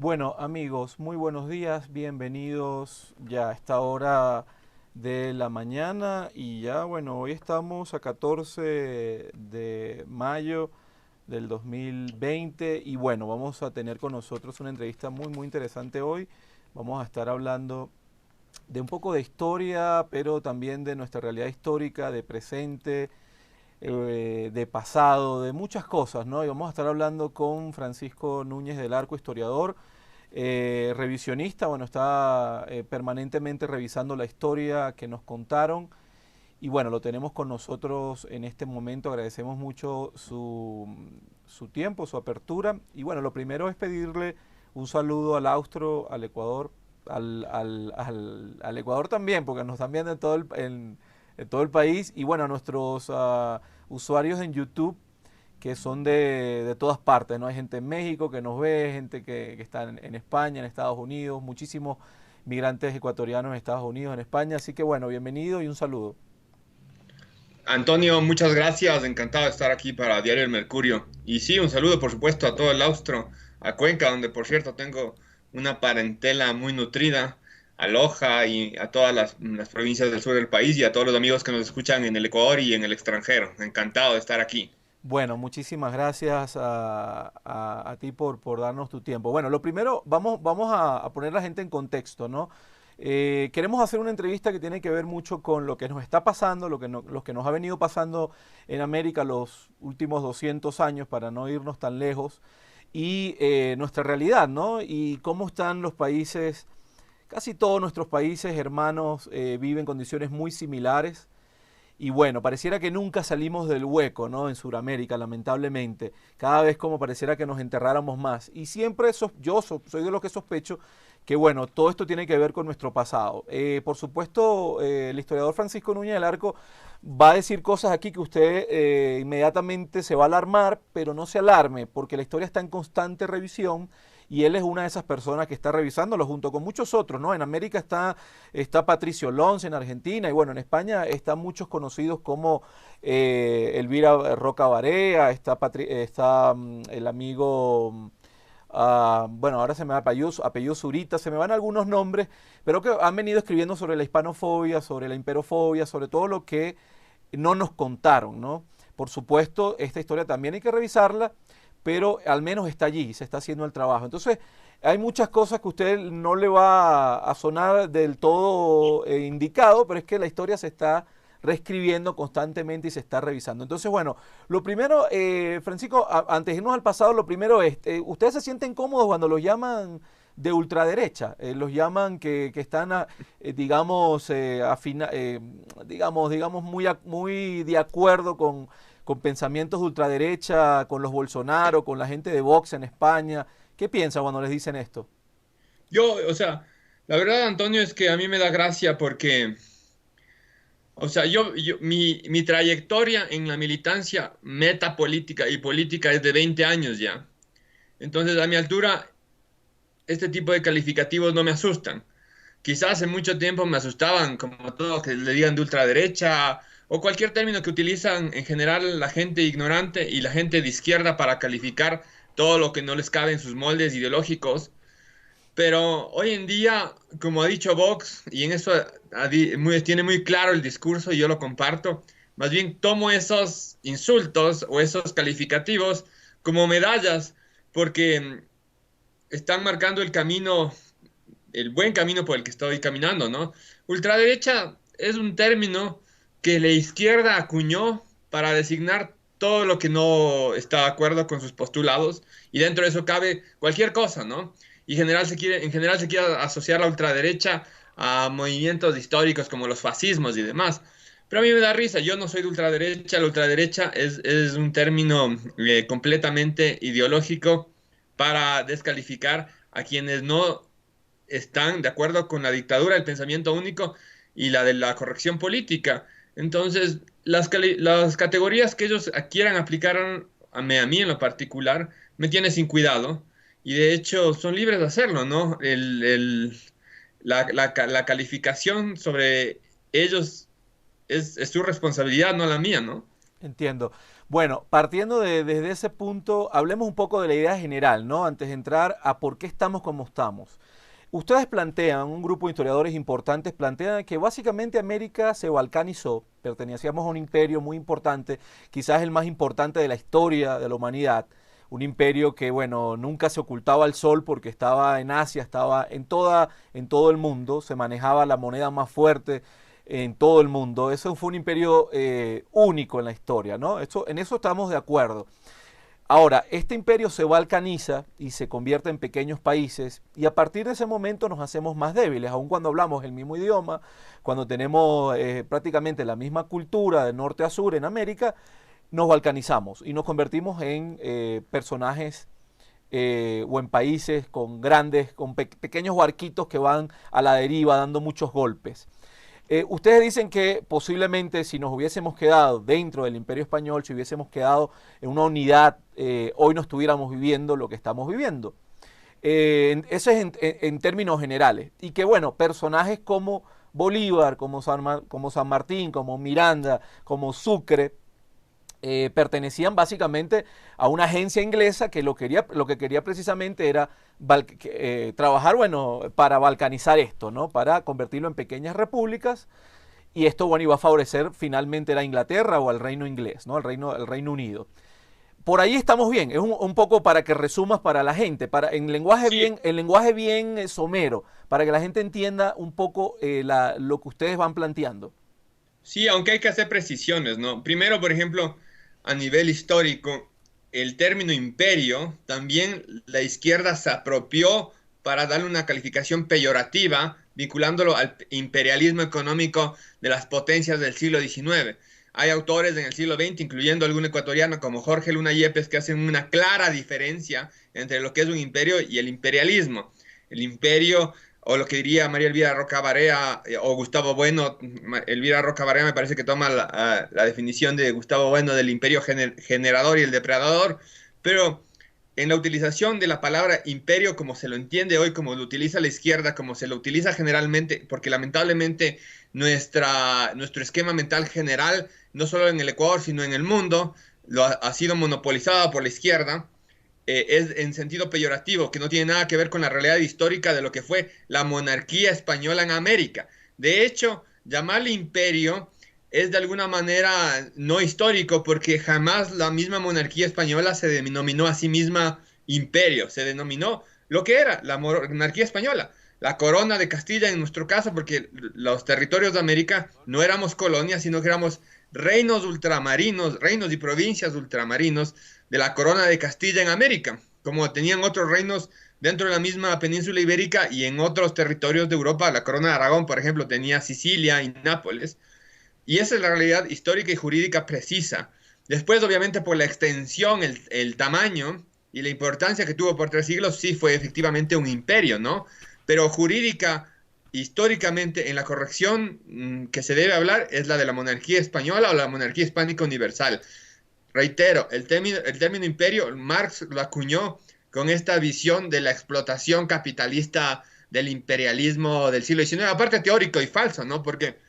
Bueno, amigos, muy buenos días, bienvenidos ya a esta hora de la mañana y ya, bueno, hoy estamos a 14 de mayo del 2020 y bueno, vamos a tener con nosotros una entrevista muy interesante hoy. Vamos a estar hablando de un poco de historia, pero también de nuestra realidad histórica, de presente, de pasado, de muchas cosas, ¿no? Y vamos a estar hablando con Francisco Núñez del Arco, historiador, revisionista, bueno, está permanentemente revisando la historia que nos contaron y bueno, lo tenemos con nosotros en este momento, agradecemos mucho su tiempo, su apertura y bueno, lo primero es pedirle un saludo al Austro, al Ecuador, al Ecuador también, porque nos están viendo en todo el país y bueno, a nuestros usuarios en YouTube que son de todas partes, ¿no? Hay gente en México que nos ve, gente que está en España, en Estados Unidos, muchísimos migrantes ecuatorianos en Estados Unidos, en España, así que bueno, bienvenido y un saludo. Antonio, muchas gracias. Encantado de estar aquí para Diario El Mercurio. Y sí, un saludo, por supuesto, a todo el Austro, a Cuenca, donde, por cierto, tengo una parentela muy nutrida, a Loja y a todas las provincias del sur del país y a todos los amigos que nos escuchan en el Ecuador y en el extranjero. Encantado de estar aquí. Bueno, muchísimas gracias a ti por darnos tu tiempo. Bueno, lo primero, vamos a poner a la gente en contexto, ¿no? Queremos hacer una entrevista que tiene que ver mucho con lo que nos está pasando, lo que nos ha venido pasando en América los últimos 200 años, para no irnos tan lejos, y nuestra realidad, ¿no? Y cómo están los países, casi todos nuestros países hermanos viven condiciones muy similares y bueno, pareciera que nunca salimos del hueco, ¿no? En Sudamérica, lamentablemente. Cada vez como pareciera que nos enterráramos más. Y siempre soy de los que sospecho que, bueno, todo esto tiene que ver con nuestro pasado. Por supuesto, el historiador Francisco Núñez del Arco va a decir cosas aquí que usted inmediatamente se va a alarmar, pero no se alarme, porque la historia está en constante revisión y él es una de esas personas que está revisándolo junto con muchos otros, ¿no? En América está Patricio Lons, en Argentina, y bueno, en España están muchos conocidos como Elvira Roca Barea, está el amigo, bueno, ahora se me va apellido Zurita, se me van algunos nombres, pero que han venido escribiendo sobre la hispanofobia, sobre la imperofobia, sobre todo lo que no nos contaron, ¿no? Por supuesto, esta historia también hay que revisarla, pero al menos está allí, se está haciendo el trabajo. Entonces, hay muchas cosas que a usted no le va a sonar del todo indicado, pero es que la historia se está reescribiendo constantemente y se está revisando. Entonces, bueno, lo primero, Francisco, antes de irnos al pasado, lo primero es, ¿ustedes se sienten cómodos cuando los llaman de ultraderecha? Los llaman que están, digamos, digamos muy de acuerdo con pensamientos de ultraderecha, con los Bolsonaro, con la gente de Vox en España. ¿Qué piensa cuando les dicen esto? O sea, la verdad, Antonio, es que a mí me da gracia porque, o sea, mi trayectoria en la militancia metapolítica y política es de 20 años ya. Entonces, a mi altura, este tipo de calificativos no me asustan. Quizás hace mucho tiempo me asustaban, como todo, que le digan de ultraderecha o cualquier término que utilizan en general la gente ignorante y la gente de izquierda para calificar todo lo que no les cabe en sus moldes ideológicos. Pero hoy en día, como ha dicho Vox, y en eso tiene muy claro el discurso y yo lo comparto, más bien tomo esos insultos o esos calificativos como medallas, porque están marcando el camino, el buen camino por el que estoy caminando, ¿no? Ultraderecha es un término que la izquierda acuñó para designar todo lo que no está de acuerdo con sus postulados y dentro de eso cabe cualquier cosa, ¿no? Y en general se quiere asociar la ultraderecha a movimientos históricos como los fascismos y demás. Pero a mí me da risa, yo no soy de ultraderecha, la ultraderecha es un término completamente ideológico para descalificar a quienes no están de acuerdo con la dictadura del pensamiento único y la de la corrección política. Entonces, las categorías que ellos quieran aplicar a mí en lo particular me tiene sin cuidado y de hecho son libres de hacerlo, ¿no? La calificación sobre ellos es su responsabilidad, no la mía, ¿no? Entiendo. Bueno, partiendo desde ese punto, hablemos un poco de la idea general, ¿no? Antes de entrar a por qué estamos como estamos. Ustedes plantean, un grupo de historiadores importantes plantean que básicamente América se balcanizó, pertenecíamos a un imperio muy importante, quizás el más importante de la historia de la humanidad, un imperio que, bueno, nunca se ocultaba al sol porque estaba en Asia, estaba en todo el mundo, se manejaba la moneda más fuerte en todo el mundo. Eso fue un imperio único en la historia, ¿no? En eso estamos de acuerdo. Ahora, este imperio se balcaniza y se convierte en pequeños países y a partir de ese momento nos hacemos más débiles, aun cuando hablamos el mismo idioma, cuando tenemos prácticamente la misma cultura de norte a sur en América, nos balcanizamos y nos convertimos en personajes o en países con pequeños barquitos que van a la deriva dando muchos golpes. Ustedes dicen que posiblemente si nos hubiésemos quedado dentro del Imperio Español, si hubiésemos quedado en una unidad, hoy no estuviéramos viviendo lo que estamos viviendo. Eso es en términos generales. Y que bueno, personajes como Bolívar, como San Martín, como Miranda, como Sucre, pertenecían básicamente a una agencia inglesa que lo que quería precisamente era trabajar, bueno, para balcanizar esto, ¿no? Para convertirlo en pequeñas repúblicas y esto, bueno, iba a favorecer finalmente a Inglaterra o al reino inglés, ¿no? El Reino Unido. Por ahí estamos bien, es un poco para que resumas para la gente, Sí, en lenguaje bien somero, para que la gente entienda un poco lo que ustedes van planteando. sí, aunque hay que hacer precisiones, ¿no? Primero, por ejemplo, a nivel histórico, el término imperio también la izquierda se apropió para darle una calificación peyorativa, vinculándolo al imperialismo económico de las potencias del siglo XIX. Hay autores en el siglo XX, incluyendo algún ecuatoriano como Jorge Luna Yepes, que hacen una clara diferencia entre lo que es un imperio y el imperialismo. El imperio, o lo que diría María Elvira Roca Barea o Gustavo Bueno, Elvira Roca Barea me parece que toma la definición de Gustavo Bueno del imperio generador y el depredador, pero en la utilización de la palabra imperio como se lo entiende hoy, como lo utiliza la izquierda, como se lo utiliza generalmente, porque lamentablemente nuestro esquema mental general, no solo en el Ecuador, sino en el mundo, ha sido monopolizado por la izquierda, es en sentido peyorativo, que no tiene nada que ver con la realidad histórica de lo que fue la monarquía española en América. De hecho, llamarle imperio es de alguna manera no histórico, porque jamás la misma monarquía española se denominó a sí misma imperio, se denominó lo que era la monarquía española. La corona de Castilla en nuestro caso, porque los territorios de América no éramos colonias, sino que éramos reinos ultramarinos, reinos y provincias ultramarinos de la corona de Castilla en América, como tenían otros reinos dentro de la misma península ibérica y en otros territorios de Europa. La corona de Aragón, por ejemplo, tenía Sicilia y Nápoles. Y esa es la realidad histórica y jurídica precisa. Después, obviamente, por la extensión, el tamaño y la importancia que tuvo por 3 siglos, sí fue efectivamente un imperio, ¿no? Pero jurídica, históricamente, en la corrección que se debe hablar es la de la monarquía española o la monarquía hispánica universal. Reitero, el término imperio, Marx lo acuñó con esta visión de la explotación capitalista del imperialismo del siglo XIX, aparte teórico y falso, ¿no? Porque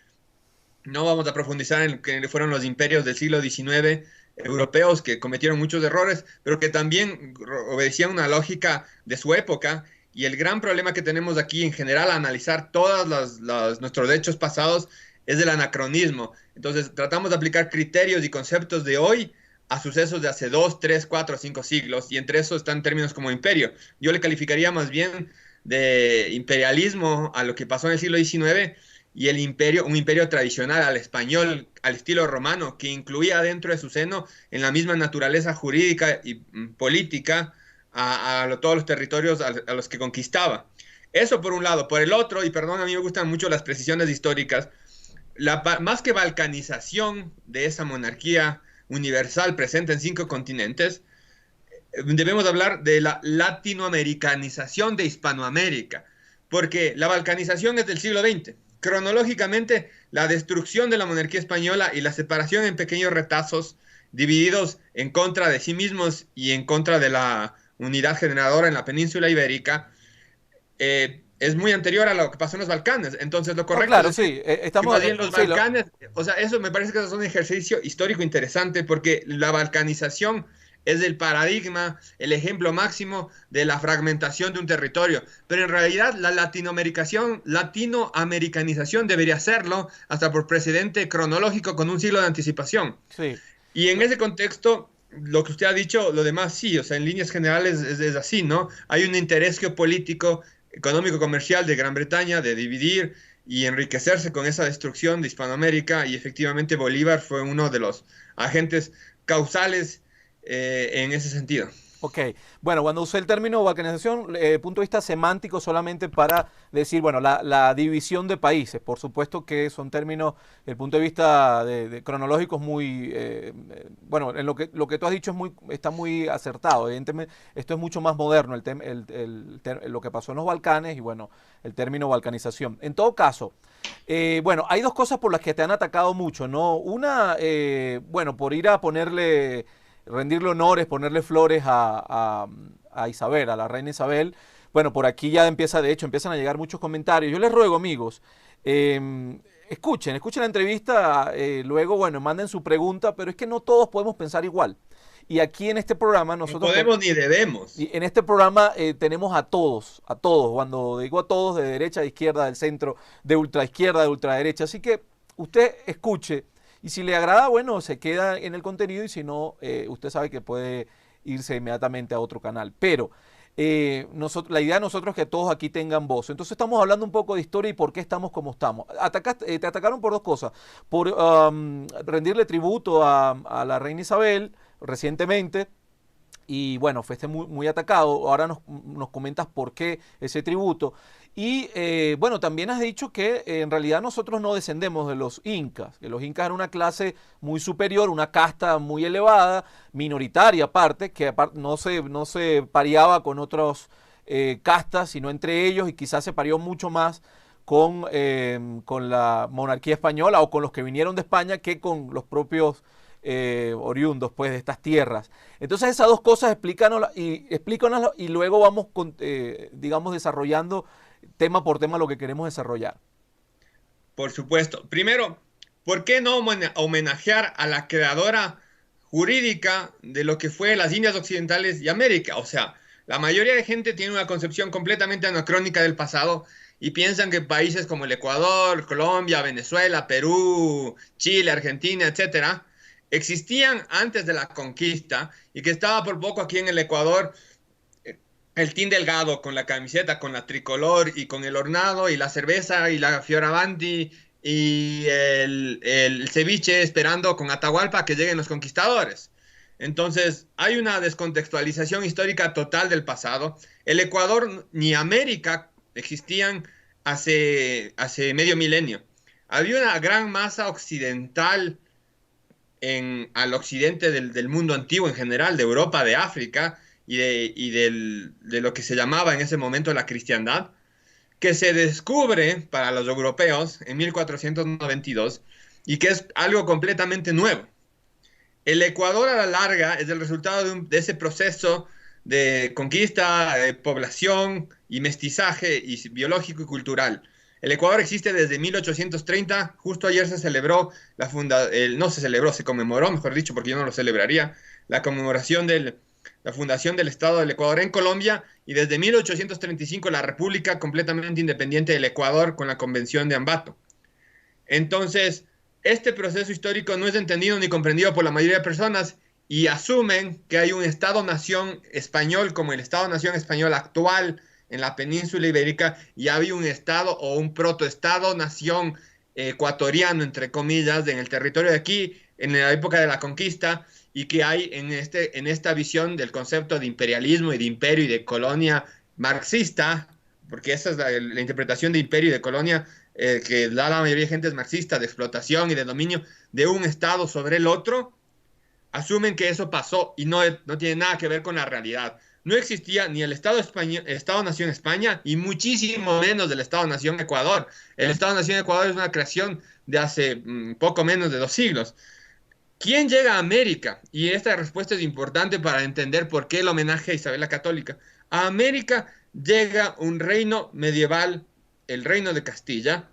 no vamos a profundizar en lo que fueron los imperios del siglo XIX europeos que cometieron muchos errores, pero que también obedecían una lógica de su época. Y el gran problema que tenemos aquí en general a analizar todos nuestros hechos pasados es el anacronismo. Entonces tratamos de aplicar criterios y conceptos de hoy a sucesos de hace 2, 3, 4, 5 siglos, y entre eso están términos como imperio. Yo le calificaría más bien de imperialismo a lo que pasó en el siglo XIX, y el imperio, un imperio tradicional al español, al estilo romano, que incluía dentro de su seno, en la misma naturaleza jurídica y política, todos los territorios a los que conquistaba. Eso por un lado. Por el otro, y perdón, a mí me gustan mucho las precisiones históricas, más que balcanización de esa monarquía universal presente en 5 continentes, debemos hablar de la latinoamericanización de Hispanoamérica, porque la balcanización es del siglo XX. Cronológicamente, la destrucción de la monarquía española y la separación en pequeños retazos divididos en contra de sí mismos y en contra de la unidad generadora en la península ibérica, es muy anterior a lo que pasó en los Balcanes. Entonces, lo No, correcto es claro, decir sí, que más bien los Balcanes, o sea, eso me parece que es un ejercicio histórico interesante porque la balcanización es el paradigma, el ejemplo máximo de la fragmentación de un territorio. Pero en realidad la latinoamericanización debería serlo hasta por precedente cronológico con un siglo de anticipación. sí. Y en ese contexto, lo que usted ha dicho, lo demás sí, o sea, en líneas generales es así, ¿no? Hay un interés geopolítico, económico, comercial de Gran Bretaña de dividir y enriquecerse con esa destrucción de Hispanoamérica y efectivamente Bolívar fue uno de los agentes causales en ese sentido. Ok, bueno, cuando usé el término balcanización, punto de vista semántico solamente para decir, bueno, la división de países, por supuesto que son términos, el punto de vista de cronológico es muy, bueno, en lo que tú has dicho está muy acertado, evidentemente esto es mucho más moderno, lo que pasó en los Balcanes y bueno, el término balcanización. En todo caso, bueno, hay dos cosas por las que te han atacado mucho, ¿no? Una, bueno, por ir a ponerle rendirle honores, ponerle flores a Isabel, a la reina Isabel. Bueno, por aquí ya de hecho, empiezan a llegar muchos comentarios. Yo les ruego, amigos, escuchen la entrevista, luego, bueno, manden su pregunta, pero es que no todos podemos pensar igual. Y aquí en este programa No nosotros podemos ni debemos. y en este programa tenemos a todos, cuando digo a todos, de derecha, de izquierda, del centro, de ultraizquierda, de ultraderecha. Así que usted escuche y si le agrada, bueno, se queda en el contenido y si no, usted sabe que puede irse inmediatamente a otro canal. Pero la idea de nosotros es que todos aquí tengan voz. Entonces estamos hablando un poco de historia y por qué estamos como estamos. Te atacaron por dos cosas. Por rendirle tributo a la reina Isabel recientemente y bueno, fuiste muy atacado. Ahora nos comentas por qué ese tributo. Y bueno, también has dicho que en realidad nosotros no descendemos de los incas, que los incas eran una clase muy superior, una casta muy elevada, minoritaria aparte, que no se pareaba con otras castas, sino entre ellos, y quizás se pareó mucho más con la monarquía española o con los que vinieron de España que con los propios oriundos pues, de estas tierras. Entonces esas dos cosas explícanoslas y luego vamos, digamos, desarrollando tema por tema lo que queremos desarrollar. Por supuesto. Primero, ¿por qué no homenajear a la creadora jurídica de lo que fue las Indias Occidentales y América? O sea, la mayoría de gente tiene una concepción completamente anacrónica del pasado y piensan que países como el Ecuador, Colombia, Venezuela, Perú, Chile, Argentina, etcétera, existían antes de la conquista y que estaba por poco aquí en el Ecuador el Team Delgado con la camiseta, con la tricolor y con el hornado y la cerveza y la Fioravanti y el ceviche esperando con Atahualpa que lleguen los conquistadores. Entonces, hay una descontextualización histórica total del pasado. El Ecuador ni América existían hace medio milenio. Había una gran masa occidental al occidente del mundo antiguo en general, de Europa, de África de lo que se llamaba en ese momento la cristiandad, que se descubre para los europeos en 1492 y que es algo completamente nuevo. El Ecuador a la larga es el resultado de ese proceso de conquista, de población y mestizaje biológico y cultural. El Ecuador existe desde 1830, justo ayer se celebró no se celebró, se conmemoró, mejor dicho, porque yo no lo celebraría, la conmemoración de la fundación del Estado del Ecuador en Colombia y desde 1835 la República completamente independiente del Ecuador con la Convención de Ambato. Entonces, este proceso histórico no es entendido ni comprendido por la mayoría de personas y asumen que hay un Estado-nación español como el Estado-nación español actual en la península ibérica y había un Estado o un protoestado-nación ecuatoriano, entre comillas, en el territorio de aquí, en la época de la conquista, y que hay en esta visión del concepto de imperialismo y de imperio y de colonia marxista, porque esa es la interpretación de imperio y de colonia que da la mayoría de gente es marxista, de explotación y de dominio de un Estado sobre el otro, asumen que eso pasó y no tiene nada que ver con la realidad. No existía ni el Estado-Nación España y muchísimo menos del Estado-Nación Ecuador. El Estado-Nación Ecuador es una creación de hace poco menos de 2 siglos. ¿Quién llega a América? Y esta respuesta es importante para entender por qué el homenaje a Isabel la Católica. A América llega un reino medieval, el reino de Castilla,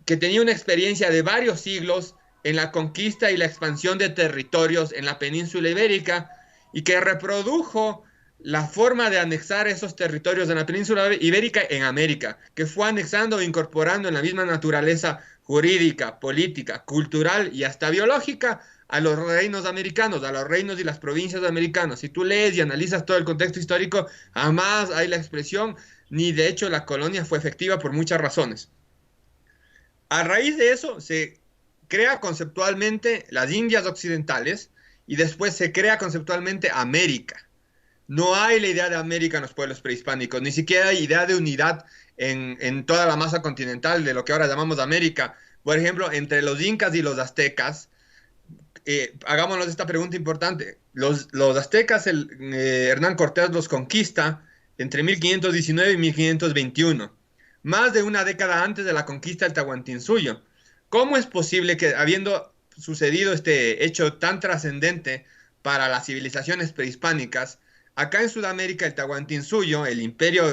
que tenía una experiencia de varios siglos en la conquista y la expansión de territorios en la península ibérica y que reprodujo la forma de anexar esos territorios de la península ibérica en América, que fue anexando e incorporando en la misma naturaleza jurídica, política, cultural y hasta biológica a los reinos americanos, a los reinos y las provincias americanas. Si tú lees y analizas todo el contexto histórico, jamás hay la expresión, ni de hecho la colonia fue efectiva por muchas razones. A raíz de eso se crea conceptualmente las Indias Occidentales y después se crea conceptualmente América. No hay la idea de América en los pueblos prehispánicos, ni siquiera hay idea de unidad en toda la masa continental de lo que ahora llamamos América. Por ejemplo, entre los incas y los aztecas, hagámonos esta pregunta importante. Los aztecas, Hernán Cortés los conquista entre 1519 y 1521, más de una década antes de la conquista del Tahuantinsuyo. ¿Cómo es posible que, habiendo sucedido este hecho tan trascendente para las civilizaciones prehispánicas, acá en Sudamérica el Tahuantinsuyo, el imperio,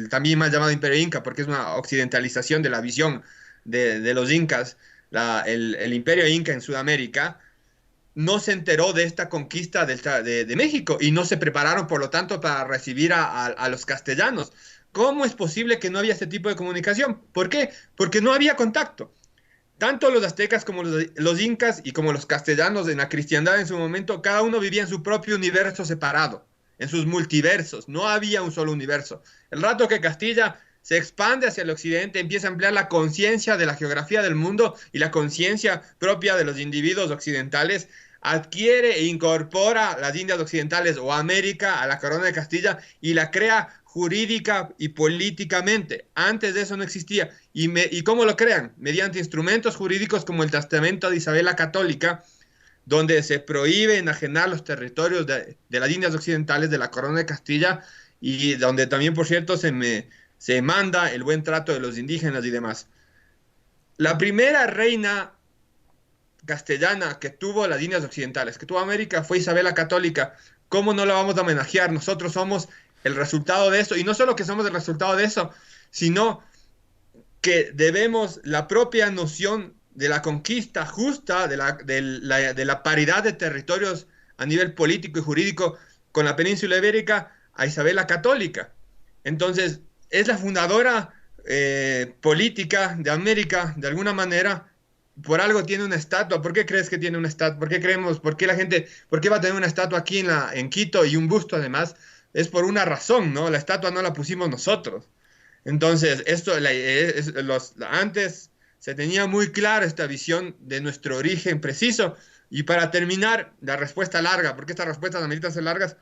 también más llamado imperio inca, porque es una occidentalización de la visión de los incas, el imperio inca en Sudamérica, no se enteró de esta conquista de México y no se prepararon, por lo tanto, para recibir a los castellanos? ¿Cómo es posible que no había este tipo de comunicación? ¿Por qué? Porque no había contacto. Tanto los aztecas como los incas y como los castellanos en la cristiandad en su momento, cada uno vivía en su propio universo separado, en sus multiversos. No había un solo universo. El rato que Castilla se expande hacia el occidente, empieza a ampliar la conciencia de la geografía del mundo y la conciencia propia de los individuos occidentales, adquiere e incorpora las Indias Occidentales o América a la corona de Castilla y la crea jurídica y políticamente. Antes de eso no existía. ¿Y cómo lo crean? Mediante instrumentos jurídicos como el Testamento de Isabel la Católica, donde se prohíbe enajenar los territorios de las Indias Occidentales de la corona de Castilla y donde también, por cierto, se manda el buen trato de los indígenas y demás. La primera reina castellana que tuvo las Indias Occidentales, que tuvo América, fue Isabel la Católica. ¿Cómo no la vamos a homenajear? Nosotros somos el resultado de eso, y no solo que somos el resultado de eso, sino que debemos la propia noción de la conquista justa, de la paridad de territorios a nivel político y jurídico con la península ibérica a Isabel la Católica. Entonces, es la fundadora política de América, de alguna manera. Por algo tiene una estatua. ¿Por qué crees que tiene una estatua? ¿Por qué creemos? ¿Por qué la gente, por qué va a tener una estatua aquí en Quito y un busto además? Es por una razón, ¿no? La estatua no la pusimos nosotros. Entonces, antes se tenía muy clara esta visión de nuestro origen preciso. Y para terminar, la respuesta larga, porque estas respuestas ameritan ser largas,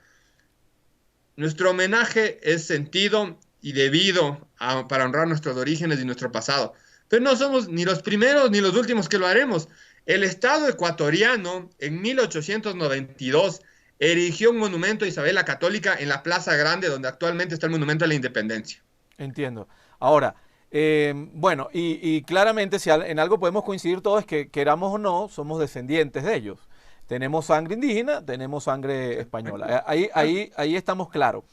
nuestro homenaje es sentido y debido para honrar nuestros orígenes y nuestro pasado. Pero no somos ni los primeros ni los últimos que lo haremos. El Estado ecuatoriano en 1892 erigió un monumento a Isabel la Católica en la Plaza Grande, donde actualmente está el Monumento a la Independencia. Entiendo. Ahora, bueno, y claramente si en algo podemos coincidir todos es que queramos o no, somos descendientes de ellos. Tenemos sangre indígena, tenemos sangre española. Ahí estamos claros.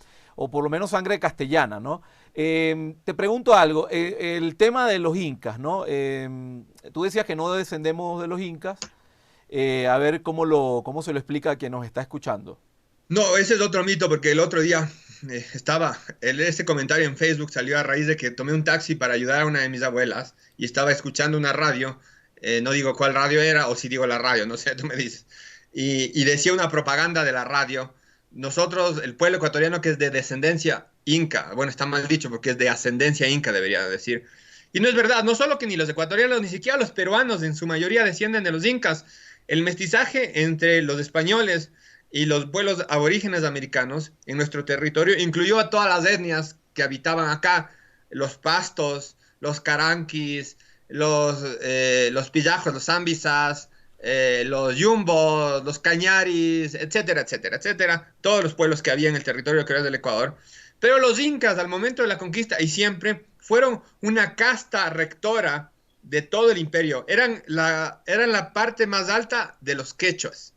O por lo menos sangre castellana, ¿no? Te pregunto algo, el tema de los incas, ¿no? Tú decías que no descendemos de los incas. A ver cómo se lo explica a quien nos está escuchando. No, ese es otro mito, porque el otro día ese comentario en Facebook salió a raíz de que tomé un taxi para ayudar a una de mis abuelas y estaba escuchando una radio, no digo cuál radio era, o si digo la radio, no sé, tú me dices, y decía una propaganda de la radio. Nosotros, el pueblo ecuatoriano que es de descendencia inca, bueno, está mal dicho porque es de ascendencia inca, debería decir. Y no es verdad, no solo que ni los ecuatorianos, ni siquiera los peruanos en su mayoría descienden de los incas. El mestizaje entre los españoles y los pueblos aborígenes americanos en nuestro territorio incluyó a todas las etnias que habitaban acá, los pastos, los caranquis, los pillajos, los zambisas, los yumbos, los cañaris, etcétera, etcétera, etcétera, todos los pueblos que había en el territorio que era del Ecuador. Pero los incas al momento de la conquista y siempre fueron una casta rectora de todo el imperio, eran la parte más alta de los quechuas.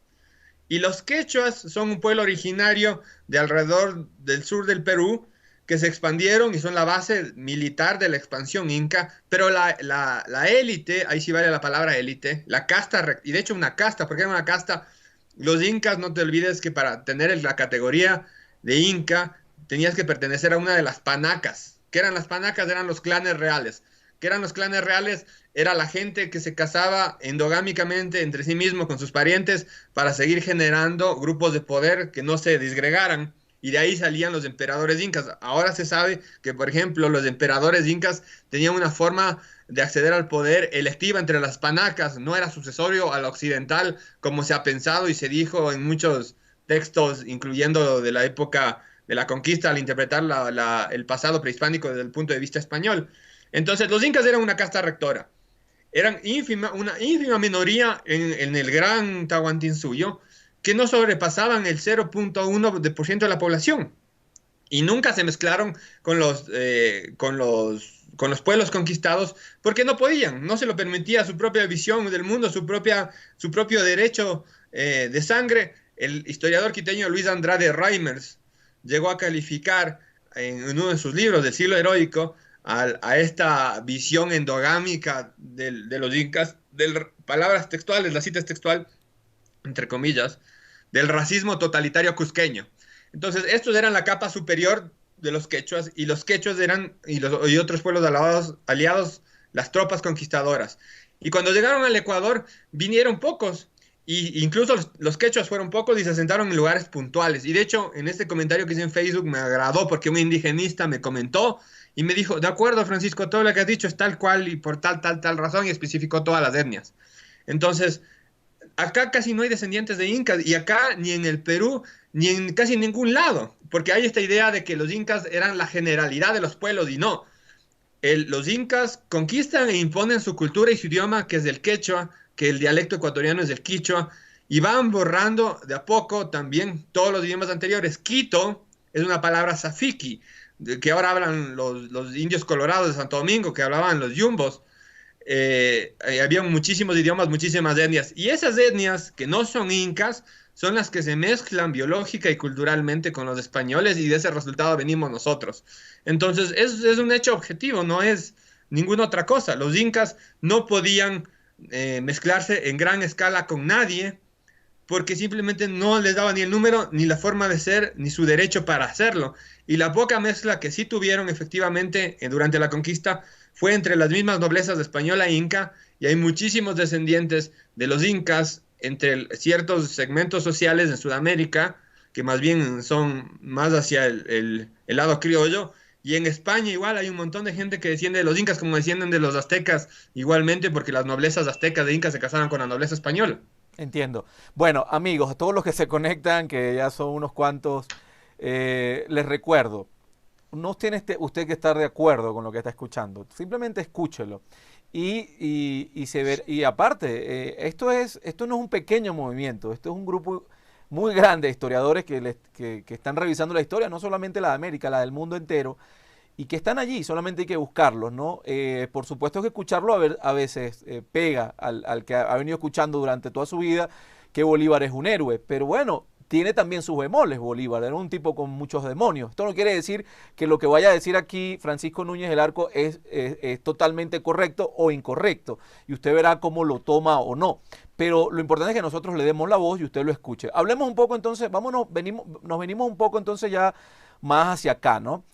Y los quechuas son un pueblo originario de alrededor del sur del Perú, que se expandieron y son la base militar de la expansión inca, pero la élite, ahí sí vale la palabra élite, la casta, y de hecho una casta, porque era una casta, los incas, no te olvides que para tener la categoría de inca tenías que pertenecer a una de las panacas. ¿Qué eran las panacas? Eran los clanes reales. ¿Qué eran los clanes reales? Era la gente que se casaba endogámicamente entre sí mismo con sus parientes para seguir generando grupos de poder que no se disgregaran. Y de ahí salían los emperadores incas. Ahora se sabe que, por ejemplo, los emperadores incas tenían una forma de acceder al poder electiva entre las panacas, no era sucesorio al occidental, como se ha pensado y se dijo en muchos textos, incluyendo de la época de la conquista, al interpretar el pasado prehispánico desde el punto de vista español. Entonces, los incas eran una casta rectora, eran una ínfima minoría en el gran Tahuantinsuyo, que no sobrepasaban el 0,1% de la población y nunca se mezclaron con los pueblos conquistados porque no podían, no se lo permitía su propia visión del mundo, su propio derecho de sangre. El historiador quiteño Luis Andrade Reimers llegó a calificar en uno de sus libros del siglo heroico a esta visión endogámica de los incas, palabras textuales, la cita es textual, entre comillas, del racismo totalitario cusqueño. Entonces, estos eran la capa superior de los quechuas y los quechuas eran, y otros pueblos aliados, las tropas conquistadoras. Y cuando llegaron al Ecuador, vinieron pocos, y incluso los quechuas fueron pocos y se asentaron en lugares puntuales. Y de hecho, en este comentario que hice en Facebook me agradó porque un indigenista me comentó y me dijo, de acuerdo, Francisco, todo lo que has dicho es tal cual y por tal razón, y especificó todas las etnias. Entonces, acá casi no hay descendientes de incas y acá ni en el Perú ni en casi ningún lado, porque hay esta idea de que los incas eran la generalidad de los pueblos y no. Los incas conquistan e imponen su cultura y su idioma, que es del quechua, que el dialecto ecuatoriano es del quichua, y van borrando de a poco también todos los idiomas anteriores. Quito es una palabra safiki, que ahora hablan los indios colorados de Santo Domingo, que hablaban los yumbos. Había muchísimos idiomas, muchísimas etnias, y esas etnias que no son incas son las que se mezclan biológica y culturalmente con los españoles y de ese resultado venimos nosotros. Entonces, es un hecho objetivo, no es ninguna otra cosa. Los incas no podían mezclarse en gran escala con nadie porque simplemente no les daba ni el número, ni la forma de ser, ni su derecho para hacerlo. Y la poca mezcla que sí tuvieron efectivamente durante la conquista fue entre las mismas noblezas española e inca, y hay muchísimos descendientes de los incas entre ciertos segmentos sociales en Sudamérica, que más bien son más hacia el lado criollo, y en España igual hay un montón de gente que desciende de los incas como descienden de los aztecas, igualmente porque las noblezas aztecas de incas se casaron con la nobleza española. Entiendo. Bueno, amigos, a todos los que se conectan, que ya son unos cuantos, les recuerdo, no tiene usted que estar de acuerdo con lo que está escuchando, simplemente escúchelo. Y aparte, esto no es un pequeño movimiento, esto es un grupo muy grande de historiadores que están revisando la historia, no solamente la de América, la del mundo entero, y que están allí, solamente hay que buscarlos, ¿no? Por supuesto que escucharlo a veces pega al que ha venido escuchando durante toda su vida que Bolívar es un héroe, pero bueno, tiene también sus bemoles Bolívar, era un tipo con muchos demonios. Esto no quiere decir que lo que vaya a decir aquí Francisco Núñez del Arco es totalmente correcto o incorrecto, y usted verá cómo lo toma o no. Pero lo importante es que nosotros le demos la voz y usted lo escuche. Hablemos un poco entonces, nos venimos un poco entonces ya más hacia acá, ¿no?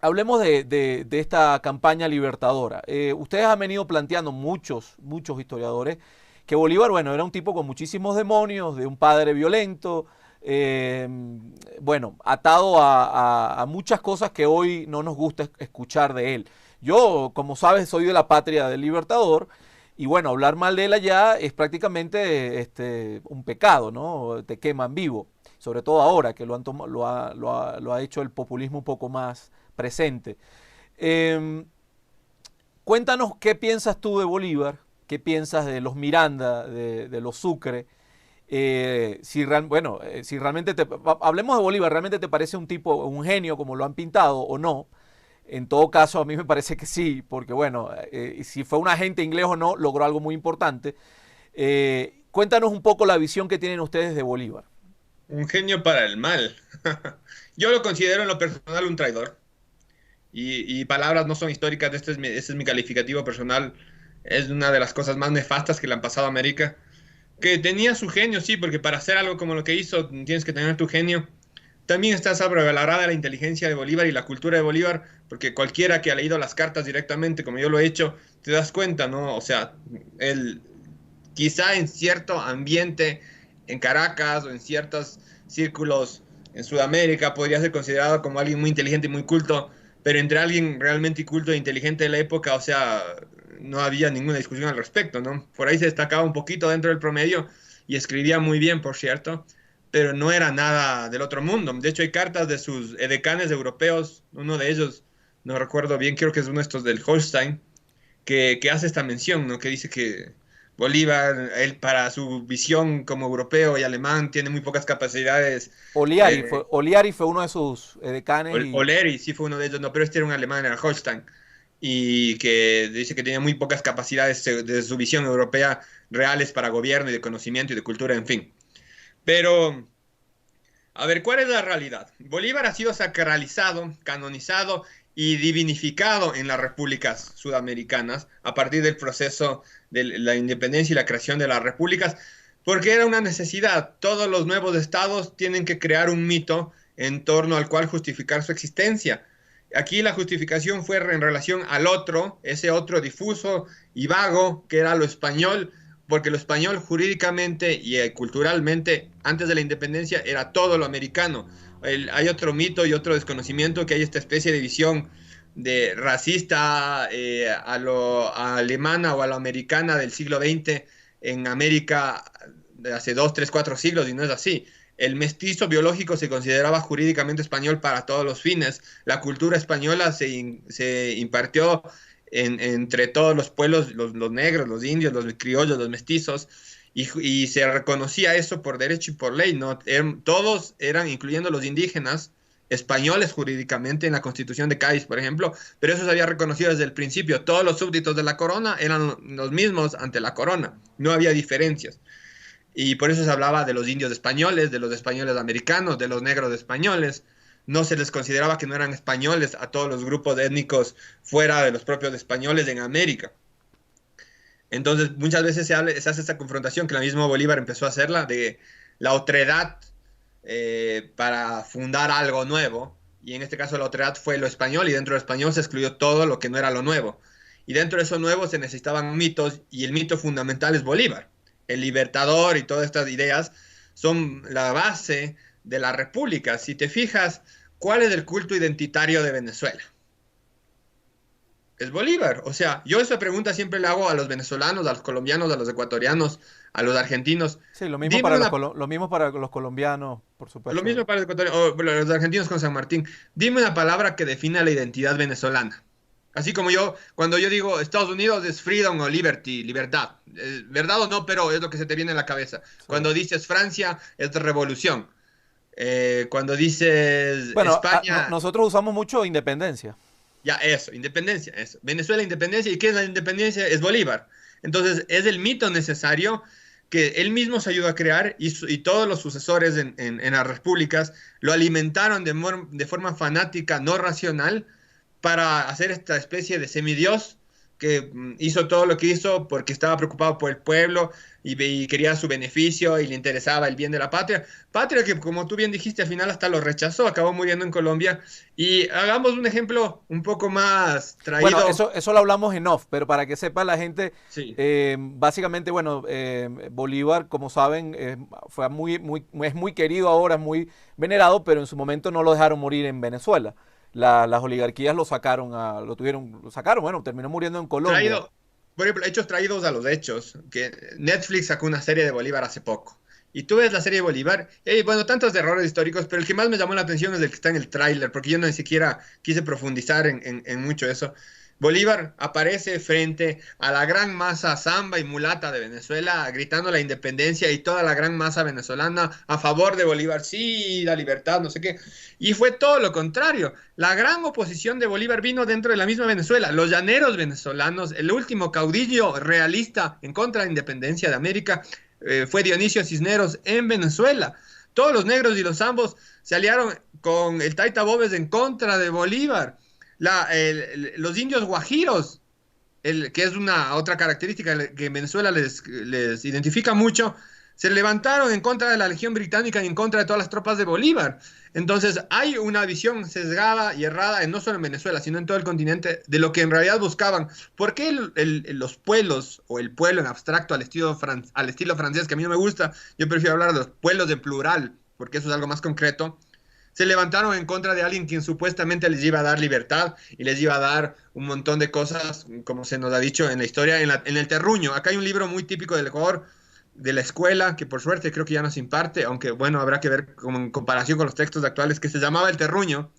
Hablemos de esta campaña libertadora. Ustedes han venido planteando muchos historiadores que Bolívar, bueno, era un tipo con muchísimos demonios, de un padre violento, bueno, atado a muchas cosas que hoy no nos gusta escuchar de él. Yo, como sabes, soy de la patria del Libertador, y bueno, hablar mal de él allá es prácticamente un pecado, ¿no? Te queman vivo, sobre todo ahora que lo ha hecho el populismo un poco más presente. Cuéntanos qué piensas tú de Bolívar, qué piensas de los Miranda, de los Sucre. Si realmente hablemos de Bolívar, ¿realmente te parece un tipo, un genio como lo han pintado o no? En todo caso, a mí me parece que sí, porque bueno, si fue un agente inglés o no, logró algo muy importante. Cuéntanos un poco la visión que tienen ustedes de Bolívar. Un genio para el mal. Yo lo considero en lo personal un traidor. Y palabras no son históricas, este es mi calificativo personal. Es una de las cosas más nefastas que le han pasado a América. Que tenía su genio, sí, porque para hacer algo como lo que hizo tienes que tener tu genio. También está sobrevalorada la inteligencia de Bolívar y la cultura de Bolívar, porque cualquiera que ha leído las cartas directamente, como yo lo he hecho, te das cuenta, ¿no? O sea, él quizá en cierto ambiente en Caracas o en ciertos círculos en Sudamérica podría ser considerado como alguien muy inteligente y muy culto, pero entre alguien realmente culto e inteligente de la época, o sea, no había ninguna discusión al respecto, ¿no? Por ahí se destacaba un poquito dentro del promedio y escribía muy bien, por cierto, pero no era nada del otro mundo. De hecho, hay cartas de sus edecanes europeos, uno de ellos, no recuerdo bien, creo que es uno de estos del Holstein, que hace esta mención, ¿no? Que dice que Bolívar, él para su visión como europeo y alemán, tiene muy pocas capacidades. Oliari fue uno de sus decanes y Oleri sí fue uno de ellos, no, pero este era un alemán, era Holstein, y que dice que tenía muy pocas capacidades de su visión europea reales para gobierno y de conocimiento y de cultura, en fin. Pero, a ver, ¿cuál es la realidad? Bolívar ha sido sacralizado, canonizado y divinificado en las repúblicas sudamericanas a partir del proceso de la independencia y la creación de las repúblicas, porque era una necesidad. Todos los nuevos estados tienen que crear un mito en torno al cual justificar su existencia. Aquí la justificación fue en relación al otro, ese otro difuso y vago que era lo español, porque lo español jurídicamente y culturalmente antes de la independencia era todo lo americano. Hay otro mito y otro desconocimiento, que hay esta especie de visión de racista a lo alemana o a lo americana del siglo XX en América de hace 2, 3, 4 siglos, y no es así. El mestizo biológico se consideraba jurídicamente español para todos los fines. La cultura española se impartió entre todos los pueblos, los negros, los indios, los criollos, los mestizos, y se reconocía eso por derecho y por ley, ¿no? Todos eran, incluyendo los indígenas, españoles jurídicamente en la Constitución de Cádiz, por ejemplo, pero eso se había reconocido desde el principio. Todos los súbditos de la corona eran los mismos ante la corona, no había diferencias. Y por eso se hablaba de los indios españoles, de los españoles americanos, de los negros españoles. No se les consideraba que no eran españoles a todos los grupos étnicos fuera de los propios españoles en América. Entonces, muchas veces se hace esta confrontación, que la misma Bolívar empezó a hacerla, de la otredad para fundar algo nuevo. Y en este caso la otredad fue lo español, y dentro del español se excluyó todo lo que no era lo nuevo. Y dentro de eso nuevo se necesitaban mitos, y el mito fundamental es Bolívar. El libertador y todas estas ideas son la base de la república. Si te fijas, ¿cuál es el culto identitario de Venezuela? Es Bolívar. O sea, yo esa pregunta siempre la hago a los venezolanos, a los colombianos, a los ecuatorianos, a los argentinos. sí, Dime una, lo mismo para los colombianos, por lo supuesto. mismo para los ecuatorianos, o los argentinos con San Martín. Dime una palabra que defina la identidad venezolana. Así como yo, cuando yo digo Estados Unidos es freedom o liberty, libertad. Verdad o no, pero es lo que se te viene a la cabeza. Sí. Cuando dices Francia, es revolución. Cuando dices Bueno, España, nosotros usamos mucho independencia. ya eso, independencia, eso. Venezuela, independencia. ¿Y qué es la independencia? Es Bolívar. Entonces, es el mito necesario que él mismo se ayudó a crear, y todos los sucesores en las repúblicas lo alimentaron de forma fanática, no racional, para hacer esta especie de semidios que hizo todo lo que hizo porque estaba preocupado por el pueblo y quería su beneficio y le interesaba el bien de la patria. Patria que, como tú bien dijiste, al final hasta lo rechazó, acabó muriendo en Colombia. Y hagamos un ejemplo un poco más Bueno, traído. eso lo hablamos en off, pero para que sepa la gente, Sí. básicamente, bueno, Bolívar, como saben, es muy querido ahora, es muy venerado, pero en su momento no lo dejaron morir en Venezuela. Las oligarquías lo sacaron, bueno, terminó muriendo en Colombia. Traído, por ejemplo, hechos traídos a los hechos, que Netflix sacó una serie de Bolívar hace poco. Y tú ves la serie de Bolívar, y hay, bueno, tantos errores históricos, pero el que más me llamó la atención es el que está en el tráiler, porque yo ni siquiera quise profundizar en mucho eso. Bolívar aparece frente a la gran masa samba y mulata de Venezuela, gritando la independencia, y toda la gran masa venezolana a favor de Bolívar, sí, la libertad, no sé qué. Y fue todo lo contrario. La gran oposición de Bolívar vino dentro de la misma Venezuela. Los llaneros venezolanos, el último caudillo realista en contra de la independencia de América, fue Dionisio Cisneros en Venezuela. Todos los negros y los zambos se aliaron con el Taita Bóves en contra de Bolívar. Los indios guajiros, que es una otra característica que en Venezuela les identifica mucho, se levantaron en contra de la Legión Británica y en contra de todas las tropas de Bolívar. Entonces hay una visión sesgada y errada, no solo en Venezuela, sino en todo el continente, de lo que en realidad buscaban. ¿Por qué los pueblos, o el pueblo en abstracto al estilo francés, que a mí no me gusta, yo prefiero hablar de los pueblos de plural, porque eso es algo más concreto, se levantaron en contra de alguien quien supuestamente les iba a dar libertad y les iba a dar un montón de cosas, como se nos ha dicho en la historia, en el terruño? Acá hay un libro muy típico del Ecuador, de la escuela, que por suerte creo que ya no se imparte, aunque bueno, habrá que ver en comparación con los textos actuales, que se llamaba El Terruño.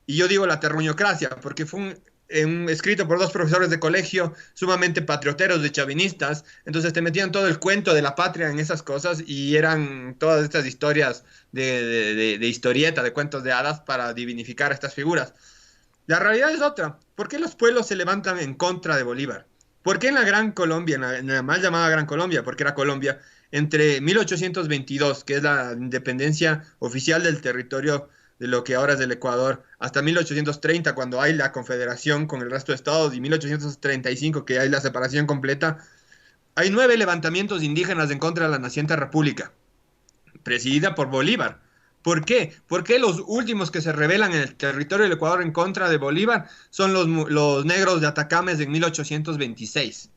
Y yo digo la terruñocracia, porque fue un escrito por dos profesores de colegio sumamente patrioteros, de chavinistas. Entonces te metían todo el cuento de la patria en esas cosas y eran todas estas historias de historieta, de cuentos de hadas para divinificar a estas figuras. La realidad es otra. ¿Por qué los pueblos se levantan en contra de Bolívar? ¿Por qué en la Gran Colombia, en la mal llamada Gran Colombia, porque era Colombia, entre 1822, que es la independencia oficial del territorio de lo que ahora es el Ecuador, hasta 1830, cuando hay la confederación con el resto de estados, y 1835, que hay la separación completa, hay 9 levantamientos indígenas en contra de la naciente república, presidida por Bolívar? ¿Por qué? ¿Por qué los últimos que se rebelan en el territorio del Ecuador en contra de Bolívar son los negros de Atacames en 1826?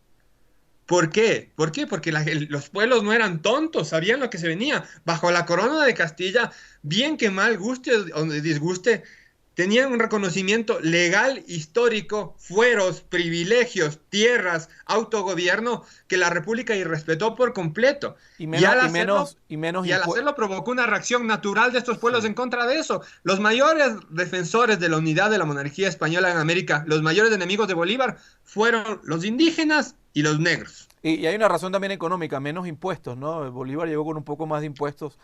¿Por qué? ¿Por qué? Porque los pueblos no eran tontos, sabían lo que se venía. Bajo la corona de Castilla, bien que mal, guste o disguste, tenían un reconocimiento legal, histórico, fueros, privilegios, tierras, autogobierno, que la República irrespetó por completo. Y menos, y menos, Y al hacerlo provocó una reacción natural de estos pueblos sí. en contra de eso. Los mayores defensores de la unidad de la monarquía española en América, los mayores enemigos de Bolívar, fueron los indígenas y los negros. Y hay una razón también económica, menos impuestos, ¿no? Bolívar llegó con un poco más de impuestos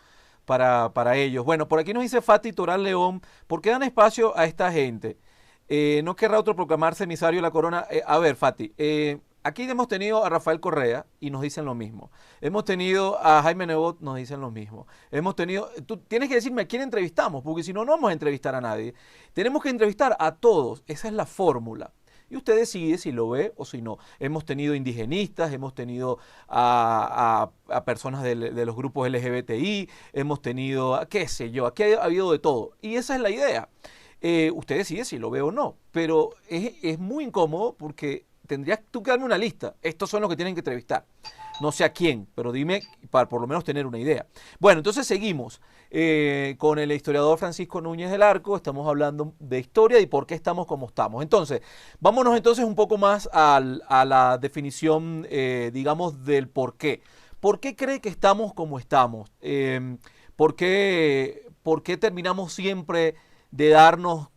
para ellos. Bueno, por aquí nos dice Fati Toral León, ¿por qué dan espacio a esta gente? ¿No querrá otro proclamarse emisario de la corona? A ver, Fati, aquí hemos tenido a Rafael Correa y nos dicen lo mismo. Hemos tenido a Jaime Nebot, nos dicen lo mismo. Hemos tenido, tú tienes que decirme a quién entrevistamos, porque si no, no vamos a entrevistar a nadie. Tenemos que entrevistar a todos, esa es la fórmula. Y usted decide si lo ve o si no. Hemos tenido indigenistas, hemos tenido a personas de los grupos LGBTI, hemos tenido, qué sé yo, aquí ha habido de todo. Y esa es la idea. Usted decide si lo ve o no. Pero es muy incómodo porque tendrías tú que darme una lista. Estos son los que tienen que entrevistar. No sé a quién, pero dime para por lo menos tener una idea. Bueno, entonces seguimos con el historiador Francisco Núñez del Arco. Estamos hablando de historia y por qué estamos como estamos. Entonces, vámonos entonces un poco más a la definición, digamos, del por qué. ¿Por qué cree que estamos como estamos? ¿Por qué terminamos siempre de darnos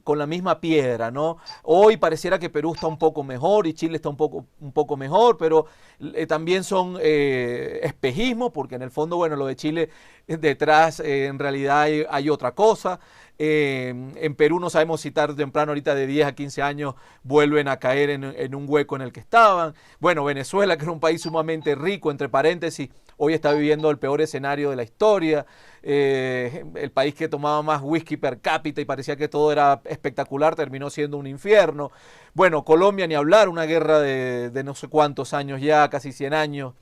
con la misma piedra, ¿no? Hoy pareciera que Perú está un poco mejor y Chile está un poco mejor, pero también son espejismos, porque en el fondo, bueno, lo de Chile detrás en realidad hay otra cosa. En Perú no sabemos si tarde o temprano, ahorita de 10 a 15 años, vuelven a caer en un hueco en el que estaban. Bueno, Venezuela, que era un país sumamente rico, entre paréntesis, hoy está viviendo el peor escenario de la historia. El país que tomaba más whisky per cápita y parecía que todo era espectacular, terminó siendo un infierno. Bueno, Colombia ni hablar, una guerra de no sé cuántos años ya, casi 100 años.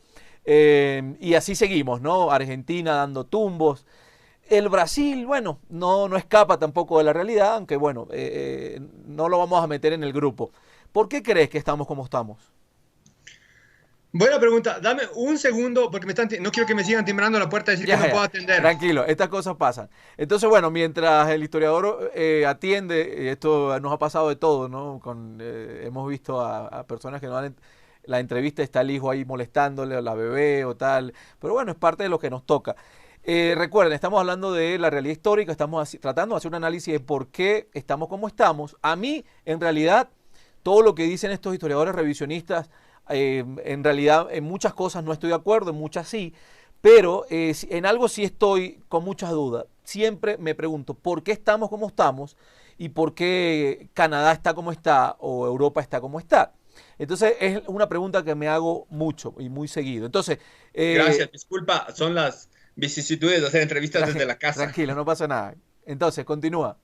Y así seguimos, ¿no? Argentina dando tumbos. El Brasil, bueno, no escapa tampoco de la realidad, aunque bueno, no lo vamos a meter en el grupo. ¿Por qué crees que estamos como estamos? Buena pregunta. Dame un segundo porque no quiero que me sigan timbrando la puerta y decir que no puedo atender. Tranquilo, estas cosas pasan. Entonces, bueno, mientras el historiador atiende, esto nos ha pasado de todo, ¿no? Hemos visto a personas que no dan la entrevista, está el hijo ahí molestándole a la bebé o tal. Pero bueno, es parte de lo que nos toca. Recuerden, estamos hablando de la realidad histórica, estamos tratando de hacer un análisis de por qué estamos como estamos. A mí, en realidad, todo lo que dicen estos historiadores revisionistas, en realidad en muchas cosas no estoy de acuerdo, en muchas sí, pero en algo sí estoy con muchas dudas. Siempre me pregunto por qué estamos como estamos y por qué Canadá está como está o Europa está como está. Entonces es una pregunta que me hago mucho y muy seguido. Entonces, Gracias, disculpa, son las vicisitudes de hacer entrevistas desde la casa. Tranquilo, no pasa nada. Entonces, continúa.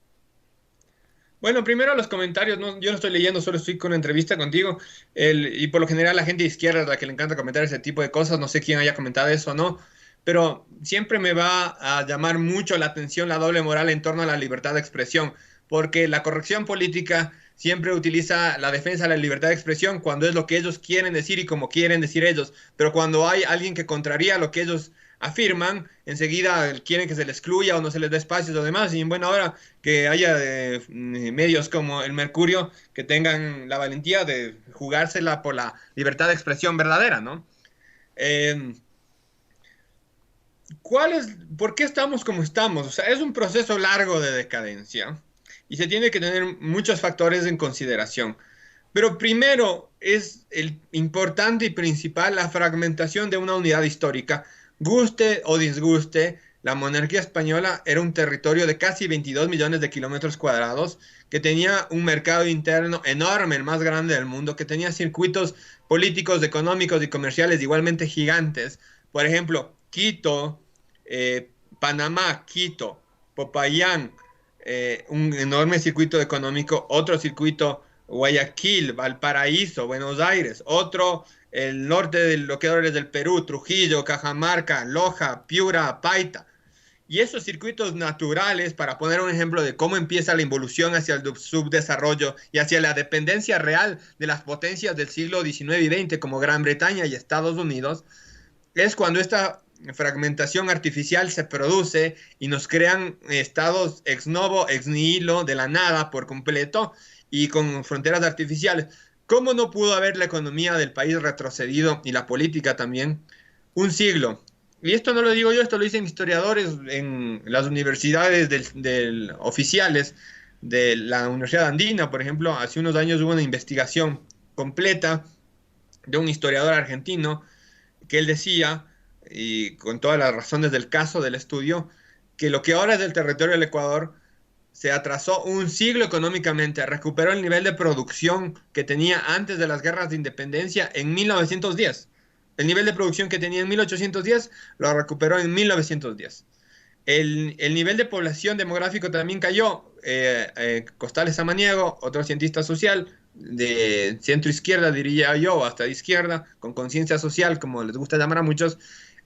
Bueno, primero los comentarios, yo no estoy leyendo, solo estoy con una entrevista contigo. Y por lo general la gente de izquierda es la que le encanta comentar ese tipo de cosas. No sé quién haya comentado eso o no, pero siempre me va a llamar mucho la atención la doble moral en torno a la libertad de expresión, porque la corrección política siempre utiliza la defensa de la libertad de expresión cuando es lo que ellos quieren decir y como quieren decir ellos, pero cuando hay alguien que contraría lo que ellos afirman, enseguida quieren que se les excluya o no se les dé espacios o demás. Y bueno, ahora que haya medios como el Mercurio que tengan la valentía de jugársela por la libertad de expresión verdadera, ¿no? Eh, ¿Por qué estamos como estamos? O sea, es un proceso largo de decadencia y se tiene que tener muchos factores en consideración. Pero primero es el importante y principal la fragmentación de una unidad histórica. Guste o disguste, la monarquía española era un territorio de casi 22 millones de kilómetros cuadrados, que tenía un mercado interno enorme, el más grande del mundo, que tenía circuitos políticos, económicos y comerciales igualmente gigantes. Por ejemplo, Quito, Panamá, Quito, Popayán, un enorme circuito económico, otro circuito Guayaquil, Valparaíso, Buenos Aires, otro el norte de lo que ahora es del Perú, Trujillo, Cajamarca, Loja, Piura, Paita. Y esos circuitos naturales, para poner un ejemplo de cómo empieza la involución hacia el subdesarrollo y hacia la dependencia real de las potencias del siglo XIX y XX, como Gran Bretaña y Estados Unidos, es cuando esta fragmentación artificial se produce y nos crean estados ex novo, ex nihilo, de la nada por completo y con fronteras artificiales. ¿Cómo no pudo haber la economía del país retrocedido y la política también? Un siglo. Y esto no lo digo yo, esto lo dicen historiadores en las universidades oficiales de la Universidad Andina, por ejemplo. Hace unos años hubo una investigación completa de un historiador argentino que él decía, y con todas las razones del caso del estudio, que lo que ahora es del territorio del Ecuador se atrasó un siglo económicamente, recuperó el nivel de producción que tenía antes de las guerras de independencia en 1910. El nivel de producción que tenía en 1810 lo recuperó en 1910. El nivel de población demográfico también cayó. Costales Samaniego, otro cientista social de centro izquierda, diría yo, hasta de izquierda, con conciencia social, como les gusta llamar a muchos,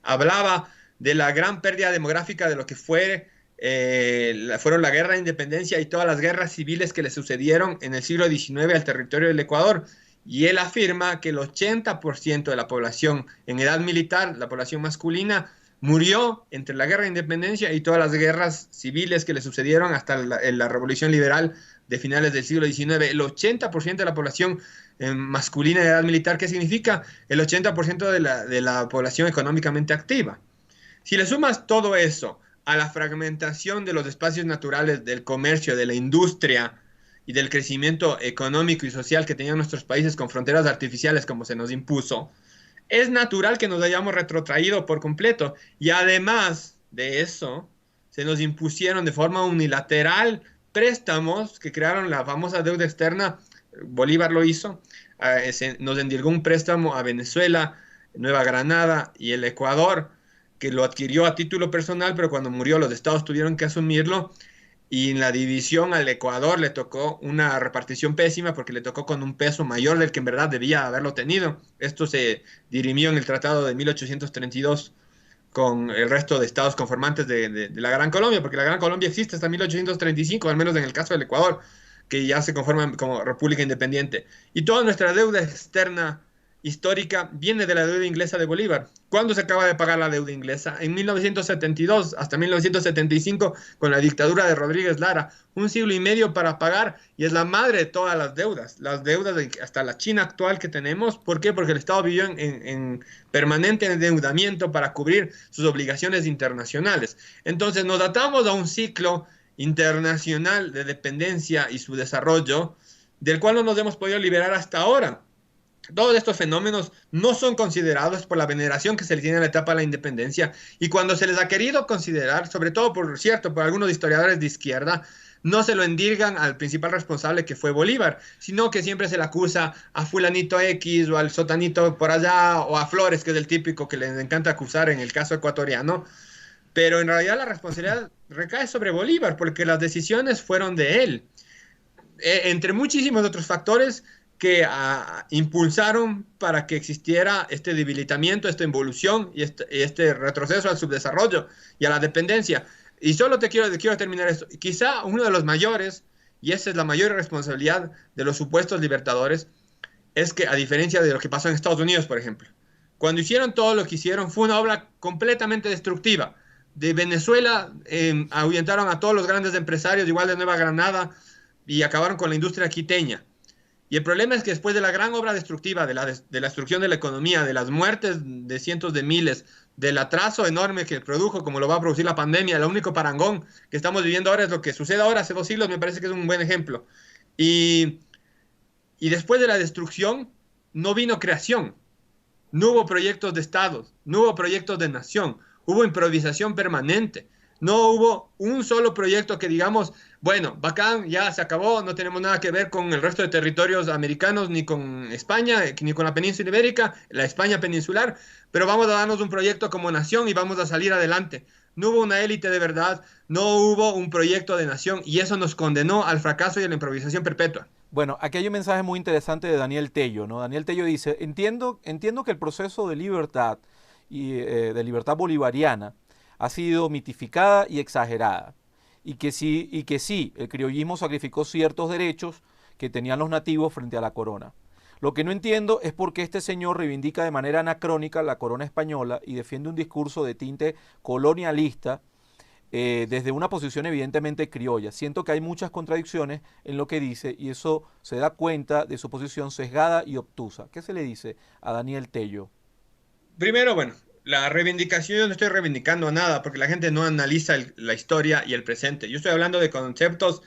hablaba de la gran pérdida demográfica de lo que fueron la guerra de independencia y todas las guerras civiles que le sucedieron en el siglo XIX al territorio del Ecuador. Y él afirma que el 80% de la población en edad militar, la población masculina, murió entre la guerra de independencia y todas las guerras civiles que le sucedieron hasta la revolución liberal de finales del siglo XIX. El 80% de la población masculina de edad militar, ¿qué significa? El 80% de la población económicamente activa. Si le sumas todo eso a la fragmentación de los espacios naturales, del comercio, de la industria y del crecimiento económico y social que tenían nuestros países con fronteras artificiales como se nos impuso, es natural que nos hayamos retrotraído por completo. Y además de eso, se nos impusieron de forma unilateral préstamos que crearon la famosa deuda externa. Bolívar lo hizo, nos endilgó un préstamo a Venezuela, Nueva Granada y el Ecuador, que lo adquirió a título personal, pero cuando murió los estados tuvieron que asumirlo, y en la división al Ecuador le tocó una repartición pésima porque le tocó con un peso mayor del que en verdad debía haberlo tenido. Esto se dirimió en el Tratado de 1832 con el resto de estados conformantes de la Gran Colombia, porque la Gran Colombia existe hasta 1835, al menos en el caso del Ecuador, que ya se conforma como república independiente. Y toda nuestra deuda externa histórica viene de la deuda inglesa de Bolívar. ¿Cuándo se acaba de pagar la deuda inglesa? En 1972 hasta 1975 con la dictadura de Rodríguez Lara. Un siglo y medio para pagar y es la madre de todas las deudas hasta la China actual que tenemos. ¿Por qué? Porque el Estado vivió en permanente endeudamiento para cubrir sus obligaciones internacionales. Entonces nos atamos a un ciclo internacional de dependencia y su desarrollo del cual no nos hemos podido liberar hasta ahora. Todos estos fenómenos no son considerados por la veneración que se le tiene a la etapa de la independencia, y cuando se les ha querido considerar, sobre todo por algunos historiadores de izquierda, no se lo endilgan al principal responsable, que fue Bolívar, sino que siempre se le acusa a fulanito X o al sotanito por allá o a Flores, que es el típico que les encanta acusar en el caso ecuatoriano. pero en realidad la responsabilidad recae sobre Bolívar, porque las decisiones fueron de él. Entre muchísimos otros factores que impulsaron para que existiera este debilitamiento, esta involución y este retroceso al subdesarrollo y a la dependencia. Y solo quiero terminar esto. Quizá uno de los mayores, y esa es la mayor responsabilidad de los supuestos libertadores, es que a diferencia de lo que pasó en Estados Unidos, por ejemplo, cuando hicieron todo lo que hicieron fue una obra completamente destructiva. De Venezuela ahuyentaron a todos los grandes empresarios, igual de Nueva Granada, y acabaron con la industria quiteña. Y el problema es que después de la gran obra destructiva, de la destrucción de la economía, de las muertes de cientos de miles, del atraso enorme que produjo, como lo va a producir la pandemia, el único parangón que estamos viviendo ahora es lo que sucede ahora, hace 2 siglos, me parece que es un buen ejemplo. Y, y después de la destrucción, no vino creación, no hubo proyectos de estados, no hubo proyectos de nación, hubo improvisación permanente. No hubo un solo proyecto que digamos, bueno, bacán, ya se acabó, no tenemos nada que ver con el resto de territorios americanos, ni con España, ni con la península ibérica, la España peninsular, pero vamos a darnos un proyecto como nación y vamos a salir adelante. No hubo una élite de verdad, no hubo un proyecto de nación y eso nos condenó al fracaso y a la improvisación perpetua. Bueno, aquí hay un mensaje muy interesante de Daniel Tello, ¿no? Daniel Tello dice, entiendo que el proceso de libertad y de libertad bolivariana ha sido mitificada y exagerada, y que sí, el criollismo sacrificó ciertos derechos que tenían los nativos frente a la corona. Lo que no entiendo es por qué este señor reivindica de manera anacrónica la corona española y defiende un discurso de tinte colonialista desde una posición evidentemente criolla. Siento que hay muchas contradicciones en lo que dice y eso se da cuenta de su posición sesgada y obtusa. ¿Qué se le dice a Daniel Tello? Primero, bueno, la reivindicación, yo no estoy reivindicando nada porque la gente no analiza la historia y el presente. Yo estoy hablando de conceptos,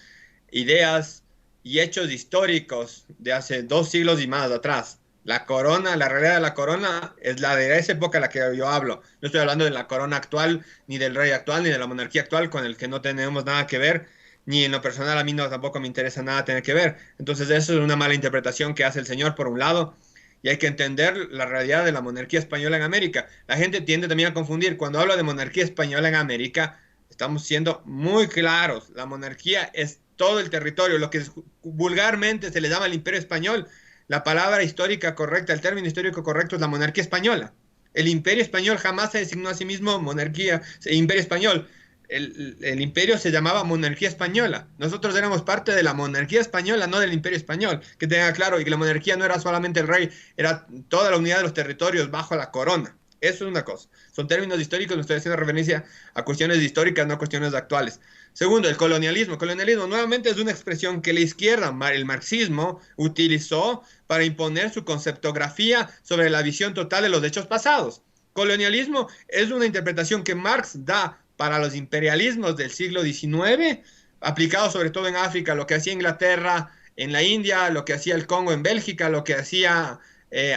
ideas y hechos históricos de hace 2 siglos y más atrás. La corona, la realidad de la corona es la de esa época a la que yo hablo. No estoy hablando de la corona actual, ni del rey actual, ni de la monarquía actual, con el que no tenemos nada que ver, ni en lo personal a mí no tampoco me interesa nada tener que ver. Entonces eso es una mala interpretación que hace el señor por un lado y hay que entender la realidad de la monarquía española en América. La gente tiende también a confundir. Cuando hablo de monarquía española en América, estamos siendo muy claros. La monarquía es todo el territorio, lo que vulgarmente se le llama el imperio español. La palabra histórica correcta, el término histórico correcto es la monarquía española. El imperio español jamás se designó a sí mismo monarquía, imperio español. El imperio se llamaba monarquía española. Nosotros éramos parte de la monarquía española, no del imperio español. Que tenga claro, y que la monarquía no era solamente el rey, era toda la unidad de los territorios bajo la corona. Eso es una cosa. Son términos históricos, no estoy haciendo referencia a cuestiones históricas, no a cuestiones actuales. Segundo, el colonialismo. Colonialismo nuevamente es una expresión que la izquierda, el marxismo, utilizó para imponer su conceptografía sobre la visión total de los hechos pasados. Colonialismo es una interpretación que Marx da para los imperialismos del siglo XIX, aplicado sobre todo en África, lo que hacía Inglaterra en la India, lo que hacía el Congo en Bélgica, lo que hacía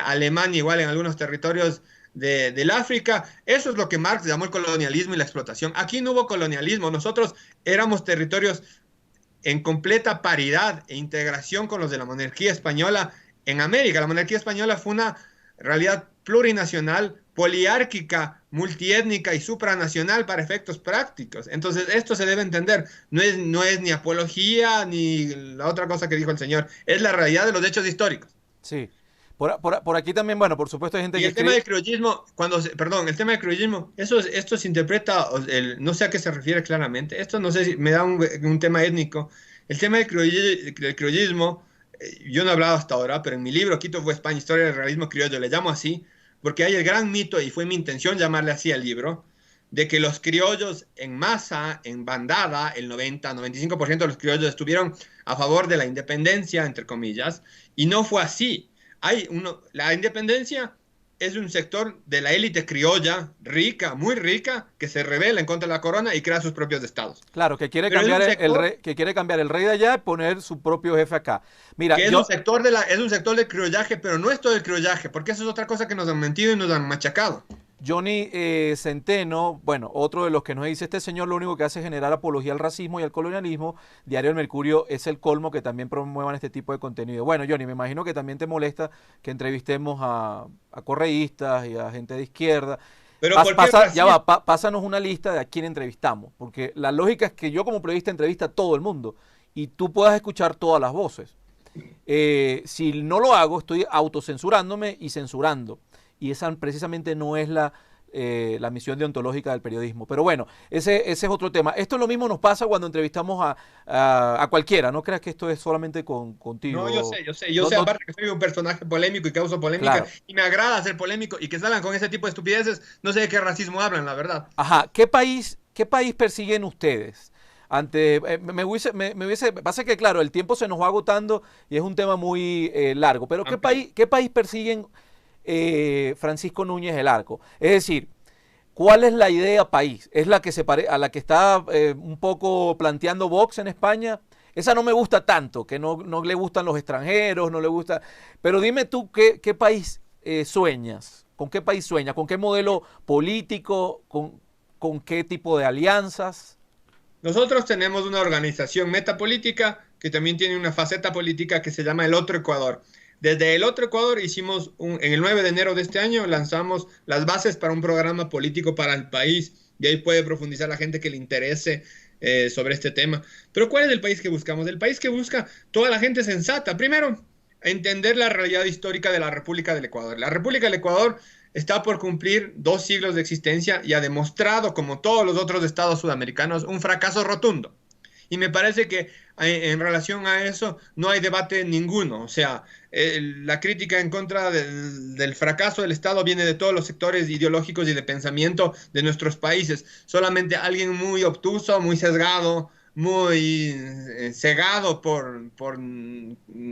Alemania igual en algunos territorios del África. Eso es lo que Marx llamó el colonialismo y la explotación. Aquí no hubo colonialismo, nosotros éramos territorios en completa paridad e integración con los de la monarquía española en América. La monarquía española fue una realidad plurinacional, poliárquica, multiétnica y supranacional para efectos prácticos. Entonces, esto se debe entender. No es ni apología ni la otra cosa que dijo el señor. Es la realidad de los hechos históricos. Sí. Por aquí también, bueno, por supuesto hay gente Y que el tema escribe... del criollismo, perdón, el tema del criollismo, esto se interpreta, no sé a qué se refiere claramente, esto no sé si me da un tema étnico. El tema del criollismo, yo no he hablado hasta ahora, pero en mi libro, Quito fue España, Historia del Realismo Criollo, le llamo así, porque hay el gran mito, y fue mi intención llamarle así al libro, de que los criollos en masa, en bandada, el 90-95% de los criollos estuvieron a favor de la independencia, entre comillas, y no fue así. La independencia es un sector de la élite criolla, rica, muy rica, que se rebela en contra de la corona y crea sus propios estados. Claro, que quiere Pero es cambiar un sector que quiere cambiar el rey de allá y poner su propio jefe acá. Mira, que yo, es un sector del criollaje, pero no es todo el criollaje, porque eso es otra cosa que nos han mentido y nos han machacado. Johnny Centeno, bueno, otro de los que nos dice este señor lo único que hace es generar apología al racismo y al colonialismo. Diario El Mercurio es el colmo que también promuevan este tipo de contenido. Bueno, Johnny, me imagino que también te molesta que entrevistemos a correístas y a gente de izquierda. Pero ¿por qué Ya Brasil? va, pásanos una lista de a quién entrevistamos, porque la lógica es que yo como periodista entrevista a todo el mundo y tú puedas escuchar todas las voces. Si no lo hago, estoy autocensurándome y censurando. Y esa precisamente no es la misión deontológica del periodismo. Pero bueno, ese es otro tema. Esto lo mismo nos pasa cuando entrevistamos a cualquiera. No creas que esto es solamente No, yo contigo. sé, yo sé, yo No, sé, no, aparte que soy un personaje polémico y causo polémica, claro. y me agrada ser polémico y que salgan con ese tipo de estupideces, no sé de qué racismo hablan, la verdad. Ajá, qué país persiguen ustedes? Pasa que claro, el tiempo se nos va agotando y es un tema muy largo, pero Amplio. qué país persiguen Francisco Núñez el Arco? Es decir, ¿cuál es la idea país? ¿Es la que a la que está un poco planteando Vox en España? Esa no me gusta tanto, que no le gustan los extranjeros, no le gusta. Pero dime tú, qué país sueñas? ¿Con qué país sueñas? ¿Con qué modelo político? ¿Con qué tipo de alianzas? Nosotros tenemos una organización metapolítica que también tiene una faceta política que se llama El Otro Ecuador. Desde El Otro Ecuador en el 9 de enero de este año lanzamos las bases para un programa político para el país y ahí puede profundizar la gente que le interese sobre este tema. Pero ¿cuál es el país que buscamos? El país que busca toda la gente sensata. Primero, entender la realidad histórica de la República del Ecuador. La República del Ecuador está por cumplir 2 siglos de existencia y ha demostrado, como todos los otros estados sudamericanos, un fracaso rotundo. Y me parece que en relación a eso no hay debate ninguno. O sea, la crítica en contra del fracaso del Estado viene de todos los sectores ideológicos y de pensamiento de nuestros países. Solamente alguien muy obtuso, muy sesgado, muy cegado por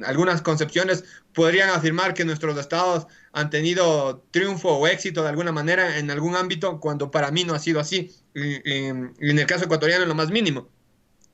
algunas concepciones podrían afirmar que nuestros estados han tenido triunfo o éxito de alguna manera en algún ámbito, cuando para mí no ha sido así. En el caso ecuatoriano, en lo más mínimo.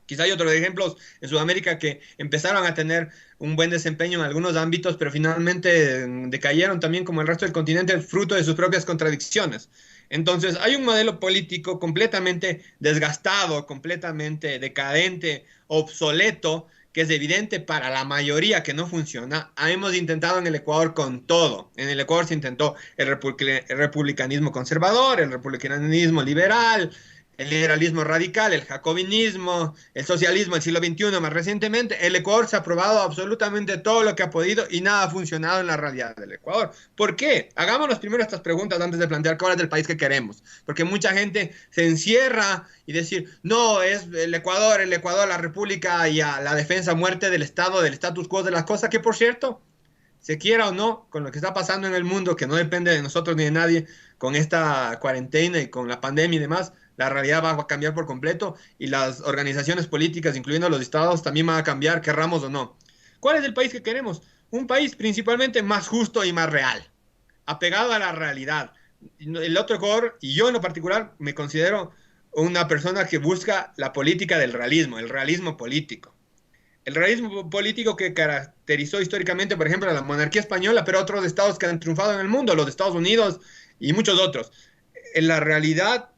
Quizá hay otros ejemplos en Sudamérica que empezaron a tener un buen desempeño en algunos ámbitos, pero finalmente decayeron también como el resto del continente, fruto de sus propias contradicciones. Entonces, hay un modelo político completamente desgastado, completamente decadente, obsoleto, que es evidente para la mayoría que no funciona. Hemos intentado en el Ecuador con todo. En el Ecuador se intentó el republicanismo conservador, el republicanismo liberal, el liberalismo radical, el jacobinismo, el socialismo del siglo XXI más recientemente. El Ecuador se ha probado absolutamente todo lo que ha podido y nada ha funcionado en la realidad del Ecuador. ¿Por qué? Hagámonos primero estas preguntas antes de plantear cuál es el país que queremos. Porque mucha gente se encierra y decir, no, es el Ecuador, la República y a la defensa a muerte del Estado, del status quo de las cosas, que por cierto, se quiera o no, con lo que está pasando en el mundo, que no depende de nosotros ni de nadie, con esta cuarentena y con la pandemia y demás, la realidad va a cambiar por completo y las organizaciones políticas, incluyendo los estados, también van a cambiar, querramos o no. ¿Cuál es el país que queremos? Un país principalmente más justo y más real, apegado a la realidad. El otro Ecuador, y yo en lo particular, me considero una persona que busca la política del realismo, el realismo político. El realismo político que caracterizó históricamente, por ejemplo, a la monarquía española, pero otros estados que han triunfado en el mundo, los Estados Unidos y muchos otros. En la realidad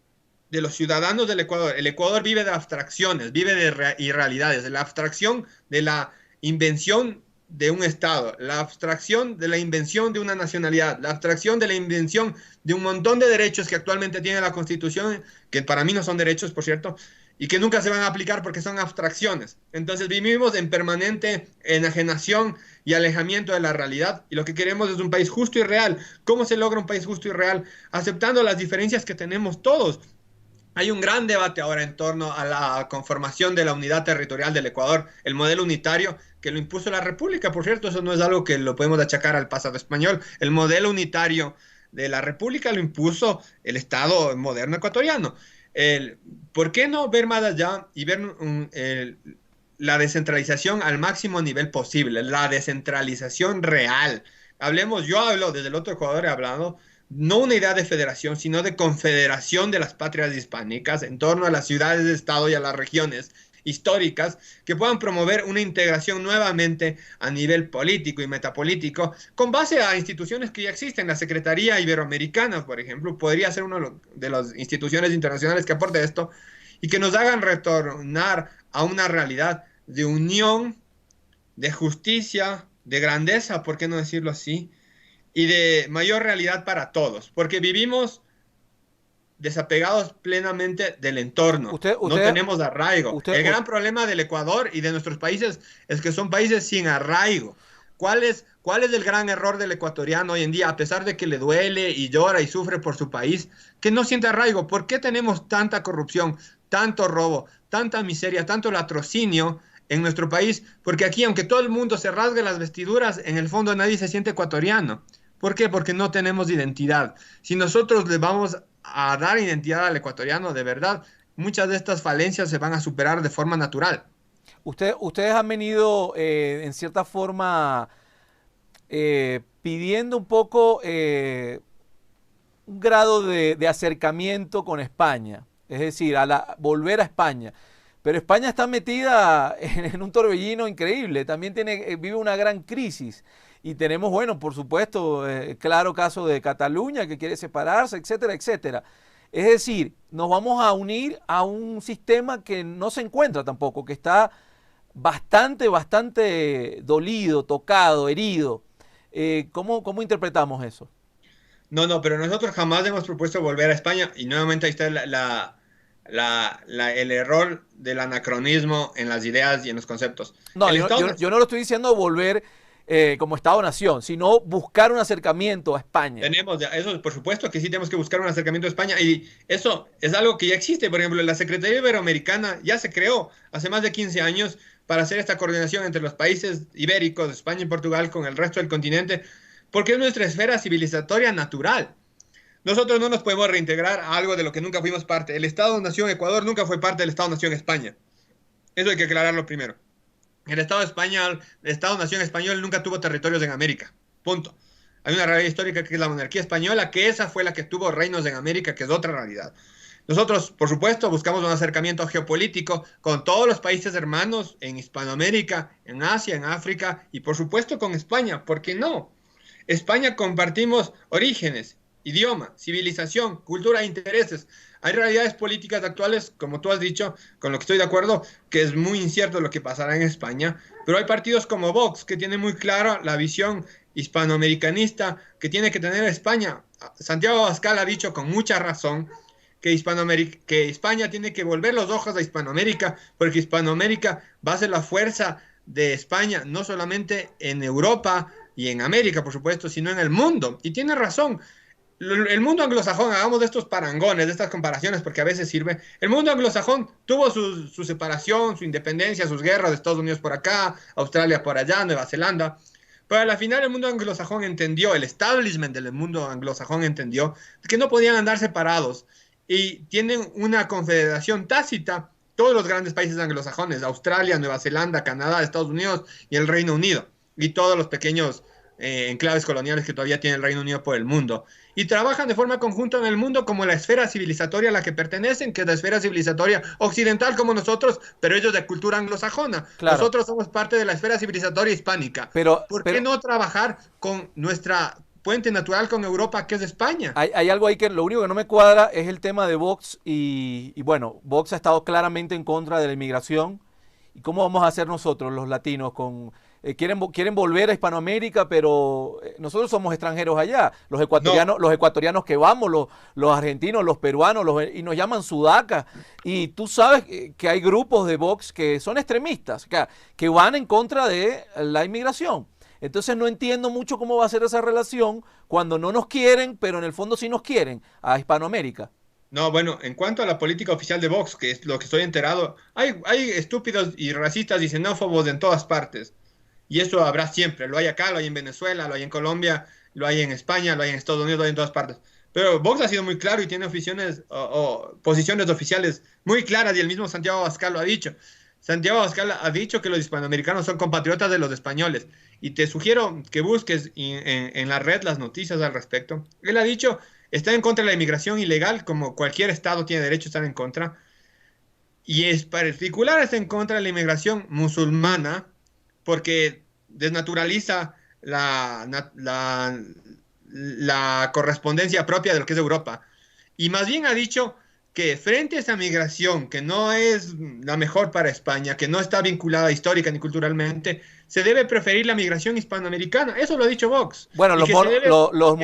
de los ciudadanos del Ecuador, el Ecuador vive de abstracciones, vive de irrealidades, de la abstracción de la invención de un Estado, la abstracción de la invención de una nacionalidad, la abstracción de la invención de un montón de derechos que actualmente tiene la Constitución, que para mí no son derechos, por cierto, y que nunca se van a aplicar porque son abstracciones. Entonces vivimos en permanente enajenación y alejamiento de la realidad y lo que queremos es un país justo y real. ¿Cómo se logra un país justo y real? Aceptando las diferencias que tenemos todos. Hay un gran debate ahora en torno a la conformación de la unidad territorial del Ecuador, el modelo unitario que lo impuso la República. Por cierto, eso no es algo que lo podemos achacar al pasado español. El modelo unitario de la República lo impuso el Estado moderno ecuatoriano. El, ¿Por qué no ver más allá y ver la descentralización al máximo nivel posible, la descentralización real? Hablemos, yo hablo desde el otro Ecuador, he hablado no una idea de federación, sino de confederación de las patrias hispánicas en torno a las ciudades de Estado y a las regiones históricas que puedan promover una integración nuevamente a nivel político y metapolítico con base a instituciones que ya existen. La Secretaría Iberoamericana, por ejemplo, podría ser una de las instituciones internacionales que aporte esto y que nos hagan retornar a una realidad de unión, de justicia, de grandeza, ¿por qué no decirlo así? Y de mayor realidad para todos, porque vivimos desapegados plenamente del entorno. No tenemos arraigo. El gran problema del Ecuador y de nuestros países es que son países sin arraigo. ¿Cuál es el gran error del ecuatoriano hoy en día, a pesar de que le duele y llora y sufre por su país, que no siente arraigo? ¿Por qué tenemos tanta corrupción, tanto robo, tanta miseria, tanto latrocinio en nuestro país? Porque aquí, aunque todo el mundo se rasgue las vestiduras, en el fondo nadie se siente ecuatoriano. ¿Por qué? Porque no tenemos identidad. Si nosotros le vamos a dar identidad al ecuatoriano de verdad, muchas de estas falencias se van a superar de forma natural. Ustedes han venido, en cierta forma, pidiendo un poco un grado de acercamiento con España, es decir, volver a España. Pero España está metida en un torbellino increíble, también vive una gran crisis. Y tenemos, bueno, por supuesto, claro caso de Cataluña que quiere separarse, etcétera, etcétera. Es decir, nos vamos a unir a un sistema que no se encuentra tampoco, que está bastante dolido, tocado, herido. ¿Cómo interpretamos eso? No, pero nosotros jamás hemos propuesto volver a España y nuevamente ahí está el error del anacronismo en las ideas y en los conceptos. No, yo no lo estoy diciendo volver como Estado-nación, sino buscar un acercamiento a España. Eso, por supuesto que sí tenemos que buscar un acercamiento a España y eso es algo que ya existe. Por ejemplo, la Secretaría Iberoamericana ya se creó hace más de 15 años para hacer esta coordinación entre los países ibéricos, España y Portugal, con el resto del continente, porque es nuestra esfera civilizatoria natural. Nosotros no nos podemos reintegrar a algo de lo que nunca fuimos parte. El Estado-Nación Ecuador nunca fue parte del Estado-Nación España. Eso hay que aclararlo primero. El Estado-Nación español nunca tuvo territorios en América. Punto. Hay una realidad histórica que es la monarquía española, que esa fue la que tuvo reinos en América, que es otra realidad. Nosotros, por supuesto, buscamos un acercamiento geopolítico con todos los países hermanos en Hispanoamérica, en Asia, en África y, por supuesto, con España. ¿Por qué no? España compartimos orígenes, idioma, civilización, cultura e intereses. Hay realidades políticas actuales, como tú has dicho, con lo que estoy de acuerdo, que es muy incierto lo que pasará en España, pero hay partidos como Vox que tienen muy clara la visión hispanoamericanista que tiene que tener España. Santiago Abascal ha dicho con mucha razón que España tiene que volver los ojos a Hispanoamérica, porque Hispanoamérica va a ser la fuerza de España, no solamente en Europa y en América, por supuesto, sino en el mundo. Y tiene razón. El mundo anglosajón, hagamos de estos parangones, de estas comparaciones, porque a veces sirve. El mundo anglosajón tuvo su separación, su independencia, sus guerras de Estados Unidos por acá, Australia por allá, Nueva Zelanda. Pero a la final el mundo anglosajón entendió, el establishment del mundo anglosajón entendió que no podían andar separados. Y tienen una confederación tácita, todos los grandes países anglosajones, Australia, Nueva Zelanda, Canadá, Estados Unidos y el Reino Unido. Y todos los pequeños enclaves coloniales que todavía tiene el Reino Unido por el mundo. Y trabajan de forma conjunta en el mundo como la esfera civilizatoria a la que pertenecen, que es la esfera civilizatoria occidental como nosotros, pero ellos de cultura anglosajona. Claro. Nosotros somos parte de la esfera civilizatoria hispánica. ¿Por qué no trabajar con nuestra puente natural con Europa, que es España? Hay algo ahí que lo único que no me cuadra es el tema de Vox y bueno, Vox ha estado claramente en contra de la inmigración. ¿Y cómo vamos a hacer nosotros, los latinos, quieren volver a Hispanoamérica, pero nosotros somos extranjeros allá. Los ecuatorianos que vamos, los argentinos, los peruanos, y nos llaman sudacas. Y tú sabes que hay grupos de Vox que son extremistas, que van en contra de la inmigración. Entonces no entiendo mucho cómo va a ser esa relación cuando no nos quieren, pero en el fondo sí nos quieren a Hispanoamérica. No, bueno, en cuanto a la política oficial de Vox, que es lo que estoy enterado, hay estúpidos y racistas y xenófobos en todas partes. Y eso habrá siempre. Lo hay acá, lo hay en Venezuela, lo hay en Colombia, lo hay en España, lo hay en Estados Unidos, lo hay en todas partes. Pero Vox ha sido muy claro y tiene posiciones oficiales muy claras y el mismo Santiago Abascal lo ha dicho. Santiago Abascal ha dicho que los hispanoamericanos son compatriotas de los españoles. Y te sugiero que busques en la red las noticias al respecto. Él ha dicho... Está en contra de la inmigración ilegal, como cualquier estado tiene derecho a estar en contra. Y en particular está en contra de la inmigración musulmana, porque desnaturaliza la correspondencia propia de lo que es Europa. Y más bien ha dicho que frente a esa migración, que no es la mejor para España, que no está vinculada histórica ni culturalmente, se debe preferir la migración hispanoamericana. Eso lo ha dicho Vox. Bueno, Y que se debe, los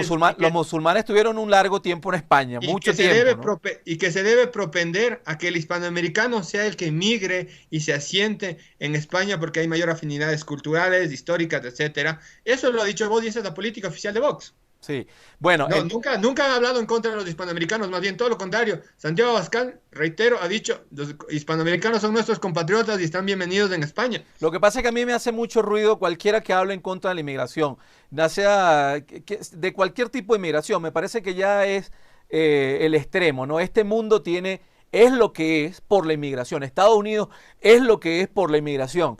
musulmanes tuvieron un largo tiempo en España, y mucho que se tiempo, debe ¿no? y que se debe propender a que el hispanoamericano sea el que migre y se asiente en España porque hay mayor afinidades culturales, históricas, etcétera. Eso lo ha dicho Vox y esa es la política oficial de Vox. Sí. Bueno, No, nunca han hablado en contra de los hispanoamericanos, más bien todo lo contrario. Santiago Abascal, reitero, ha dicho, los hispanoamericanos son nuestros compatriotas y están bienvenidos en España. lo que pasa es que a mí me hace mucho ruido cualquiera que hable en contra de la inmigración, ya sea de cualquier tipo de inmigración. Me parece que ya es el extremo, ¿no? Este mundo es lo que es por la inmigración. Estados Unidos es lo que es por la inmigración.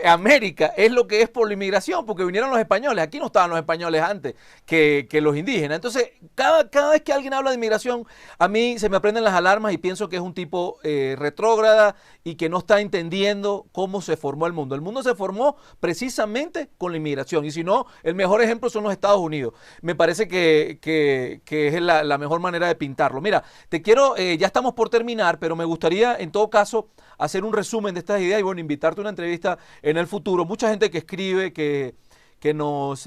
América es lo que es por la inmigración, porque vinieron los españoles. Aquí no estaban los españoles antes que los indígenas. Entonces, cada vez que alguien habla de inmigración, a mí se me prenden las alarmas y pienso que es un tipo retrógrada y que no está entendiendo cómo se formó el mundo. El mundo se formó precisamente con la inmigración. Y si no, el mejor ejemplo son los Estados Unidos. Me parece que es la mejor manera de pintarlo. Mira, te quiero, ya estamos por terminar, pero me gustaría en todo caso hacer un resumen de estas ideas y bueno, invitarte a una entrevista en el futuro. Mucha gente que escribe, que nos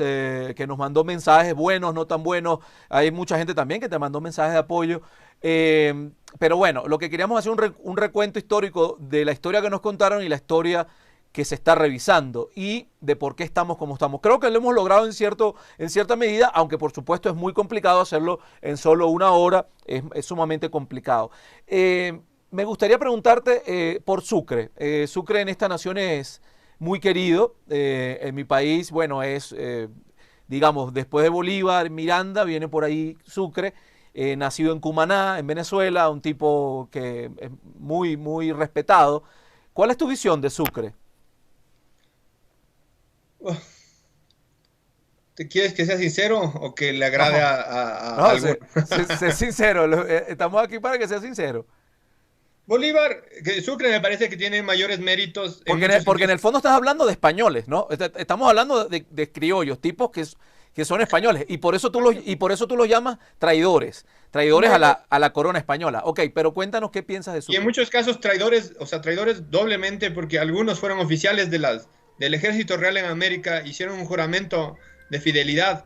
mandó mensajes buenos, no tan buenos. Hay mucha gente también que te mandó mensajes de apoyo. Pero bueno, lo que queríamos hacer un recuento histórico de la historia que nos contaron y la historia que se está revisando y de por qué estamos como estamos. Creo que lo hemos logrado en cierta medida, aunque por supuesto es muy complicado hacerlo en solo una hora, es sumamente complicado. Me gustaría preguntarte por Sucre. Sucre en esta nación es muy querido. En mi país, bueno, digamos, después de Bolívar, Miranda, viene por ahí Sucre. Nacido en Cumaná, en Venezuela, un tipo que es muy, muy respetado. ¿Cuál es tu visión de Sucre? Oh, ¿te quieres que sea sincero o que le agrade No, a no, alguno? sé sincero. Estamos aquí para que sea sincero. Bolívar, que Sucre me parece que tiene mayores méritos en muchos Porque en sentidos. el fondo estás hablando de españoles, ¿no? Estamos hablando de criollos, tipos que son españoles. Y por eso tú los llamas traidores. Traidores a la corona española. Ok, pero cuéntanos qué piensas de Y en Sucre. muchos casos traidores, o sea, traidores doblemente, porque algunos fueron oficiales del Ejército Real en América, hicieron un juramento de fidelidad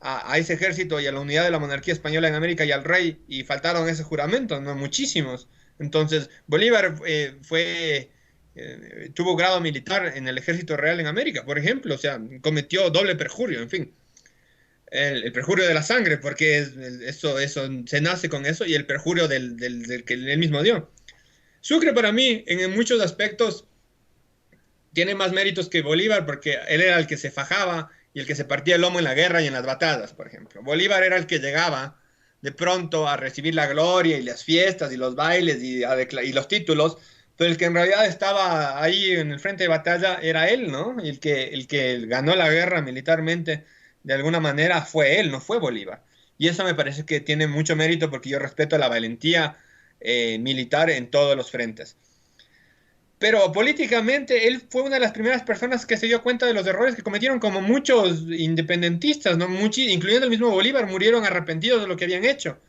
a ese ejército y a la unidad de la monarquía española en América y al rey, y faltaron ese juramento, ¿no? Muchísimos. Entonces, Bolívar tuvo grado militar en el Ejército Real en América, por ejemplo, o sea, cometió doble perjurio, en fin. El perjurio de la sangre, porque eso se nace con eso, y el perjurio del que él mismo dio. Sucre para mí, en muchos aspectos, tiene más méritos que Bolívar porque él era el que se fajaba y el que se partía el lomo en la guerra y en las batallas, por ejemplo. Bolívar era el que llegaba de pronto a recibir la gloria y las fiestas y los bailes y los títulos, pero el que en realidad estaba ahí en el frente de batalla era él, ¿no? Y el que ganó la guerra militarmente de alguna manera fue él, no fue Bolívar. Y eso me parece que tiene mucho mérito porque yo respeto la valentía militar en todos los frentes. Pero políticamente él fue una de las primeras personas que se dio cuenta de los errores que cometieron, como muchos independentistas, ¿no? Incluyendo el mismo Bolívar, murieron arrepentidos de lo que habían hecho.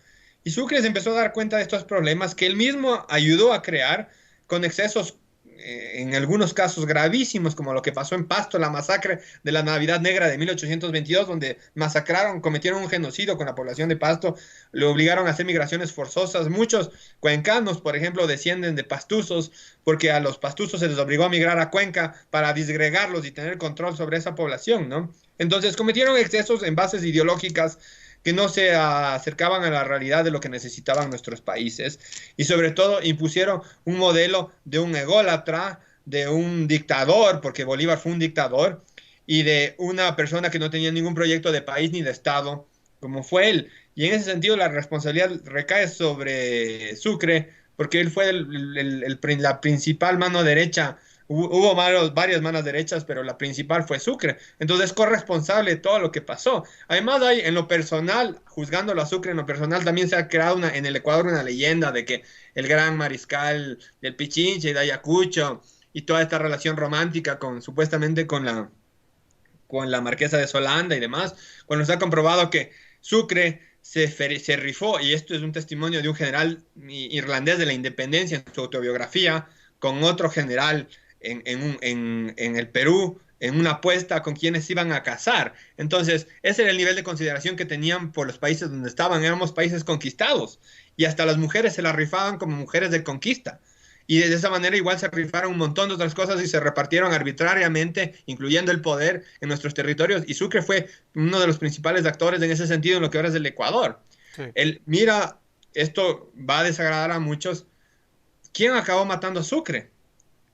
Y Sucre se empezó a dar cuenta de estos problemas que él mismo ayudó a crear con excesos, en algunos casos gravísimos, como lo que pasó en Pasto, la masacre de la Navidad Negra de 1822, donde cometieron un genocidio con la población de Pasto, le obligaron a hacer migraciones forzosas. Muchos cuencanos, por ejemplo, descienden de pastusos, porque a los pastusos se les obligó a migrar a Cuenca para disgregarlos y tener control sobre esa población, ¿no? Entonces cometieron excesos en bases ideológicas que no se acercaban a la realidad de lo que necesitaban nuestros países, y sobre todo impusieron un modelo de un ególatra, de un dictador, porque Bolívar fue un dictador, y de una persona que no tenía ningún proyecto de país ni de Estado, como fue él. Y en ese sentido la responsabilidad recae sobre Sucre, porque él fue la principal mano derecha. Hubo varias manos derechas, pero la principal fue Sucre. Entonces es corresponsable de todo lo que pasó. Además, hay en lo personal, juzgándolo a Sucre, en lo personal también se ha creado en el Ecuador una leyenda de que el gran mariscal del Pichinche y de Ayacucho y toda esta relación romántica supuestamente con la marquesa de Solanda y demás, cuando se ha comprobado que Sucre se rifó, y esto es un testimonio de un general irlandés de la independencia en su autobiografía, con otro general en el Perú, en una apuesta con quienes iban a cazar. Entonces, ese era el nivel de consideración que tenían por los países donde estaban. Éramos países conquistados, y hasta las mujeres se las rifaban como mujeres de conquista. Y de esa manera igual se rifaron un montón de otras cosas y se repartieron arbitrariamente, incluyendo el poder en nuestros territorios. Y Sucre fue uno de los principales actores en ese sentido en lo que ahora es el Ecuador. Sí. Mira, esto va a desagradar a muchos. ¿Quién acabó matando a Sucre?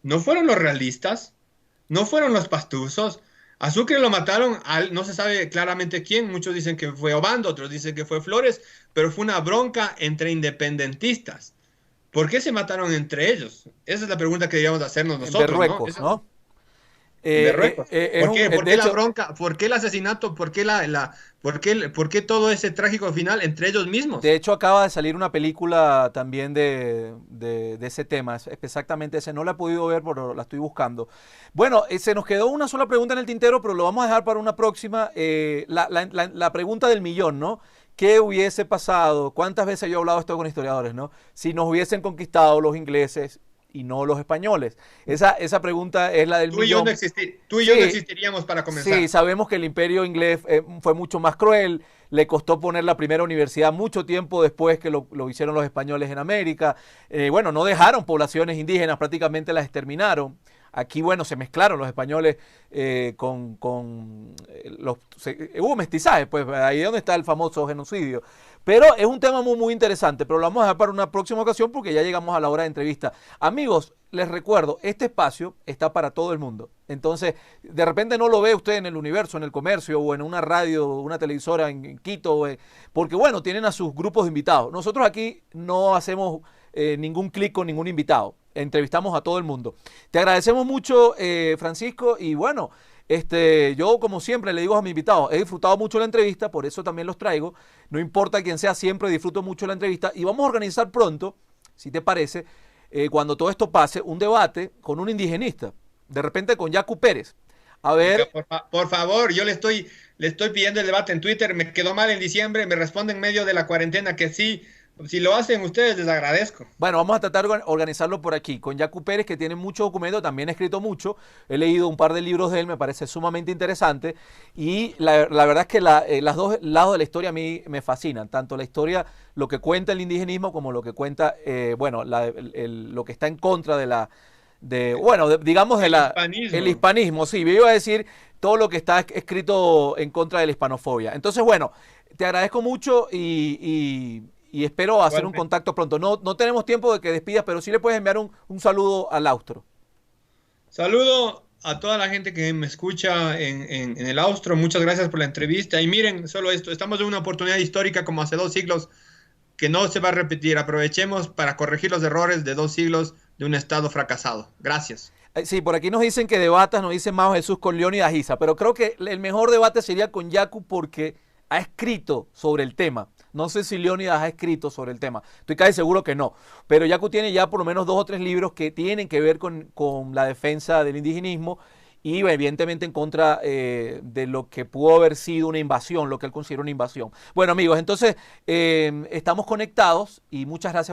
No fueron los realistas, no fueron los pastusos. A Sucre lo mataron, no se sabe claramente quién. Muchos dicen que fue Obando, otros dicen que fue Flores, pero fue una bronca entre independentistas. ¿Por qué se mataron entre ellos? Esa es la pregunta que debíamos hacernos En nosotros, ¿no? Berruecos, ¿no? Berruecos. ¿Por qué? ¿Por De qué la hecho, bronca? ¿Por qué el asesinato? ¿Por qué todo ese trágico final entre ellos mismos? de hecho, acaba de salir una película también de ese tema, es exactamente ese. No la he podido ver, pero la estoy buscando. Bueno, se nos quedó una sola pregunta en el tintero, pero lo vamos a dejar para una próxima. La pregunta del millón, ¿no? ¿Qué hubiese pasado? ¿Cuántas veces yo he hablado esto con historiadores, ¿no? Si nos hubiesen conquistado los ingleses y no los españoles. Esa pregunta es la del millón. Tú y yo no Sí, existiríamos para comenzar. sí, sabemos que el imperio inglés fue mucho más cruel, le costó poner la primera universidad mucho tiempo después que lo hicieron los españoles en América. Bueno, no dejaron poblaciones indígenas, prácticamente las exterminaron. Aquí, bueno, se mezclaron los españoles hubo mestizaje, pues ahí es donde está el famoso genocidio. Pero es un tema muy, muy interesante, pero lo vamos a dejar para una próxima ocasión porque ya llegamos a la hora de entrevista. Amigos, les recuerdo, este espacio está para todo el mundo. Entonces, de repente no lo ve usted en el universo, en el comercio o en una radio, una televisora en Quito, porque bueno, tienen a sus grupos de invitados. Nosotros aquí no hacemos ningún clic con ningún invitado. Entrevistamos a todo el mundo. Te agradecemos mucho, Francisco, y bueno, yo como siempre le digo a mis invitados, he disfrutado mucho la entrevista, por eso también los traigo. No importa quién sea, siempre disfruto mucho la entrevista y vamos a organizar pronto, si te parece, cuando todo esto pase, un debate con un indigenista, de repente con Yacu Pérez. A ver. Por favor, yo le estoy pidiendo el debate en Twitter, me quedó mal en diciembre, me responde en medio de la cuarentena que sí. Si lo hacen ustedes, les agradezco. Bueno, vamos a tratar de organizarlo por aquí, con Yacu Pérez, que tiene mucho documento, también ha escrito mucho, he leído un par de libros de él, me parece sumamente interesante, y la verdad es que los dos lados de la historia a mí me fascinan, tanto la historia, lo que cuenta el indigenismo, como lo que cuenta, bueno, lo que está en contra digamos, el hispanismo, sí, yo iba a decir todo lo que está escrito en contra de la hispanofobia. Entonces, bueno, te agradezco mucho y espero hacer un contacto pronto. No tenemos tiempo de que despidas, pero sí le puedes enviar un saludo al Austro. Saludo a toda la gente que me escucha en el Austro. Muchas gracias por la entrevista. Y miren, solo esto, estamos en una oportunidad histórica como hace 2 siglos que no se va a repetir. Aprovechemos para corregir los errores de 2 siglos de un Estado fracasado. Gracias. Sí, por aquí nos dicen que debatas, nos dice Mao Jesús con Leónidas Giza, pero creo que el mejor debate sería con Yacu porque ha escrito sobre el tema. No sé si Leónidas ha escrito sobre el tema. Estoy casi seguro que no. Pero Yacu tiene ya por lo menos 2 o 3 libros que tienen que ver con la defensa del indigenismo y evidentemente en contra de lo que pudo haber sido una invasión, lo que él considera una invasión. Bueno, amigos, entonces estamos conectados y muchas gracias.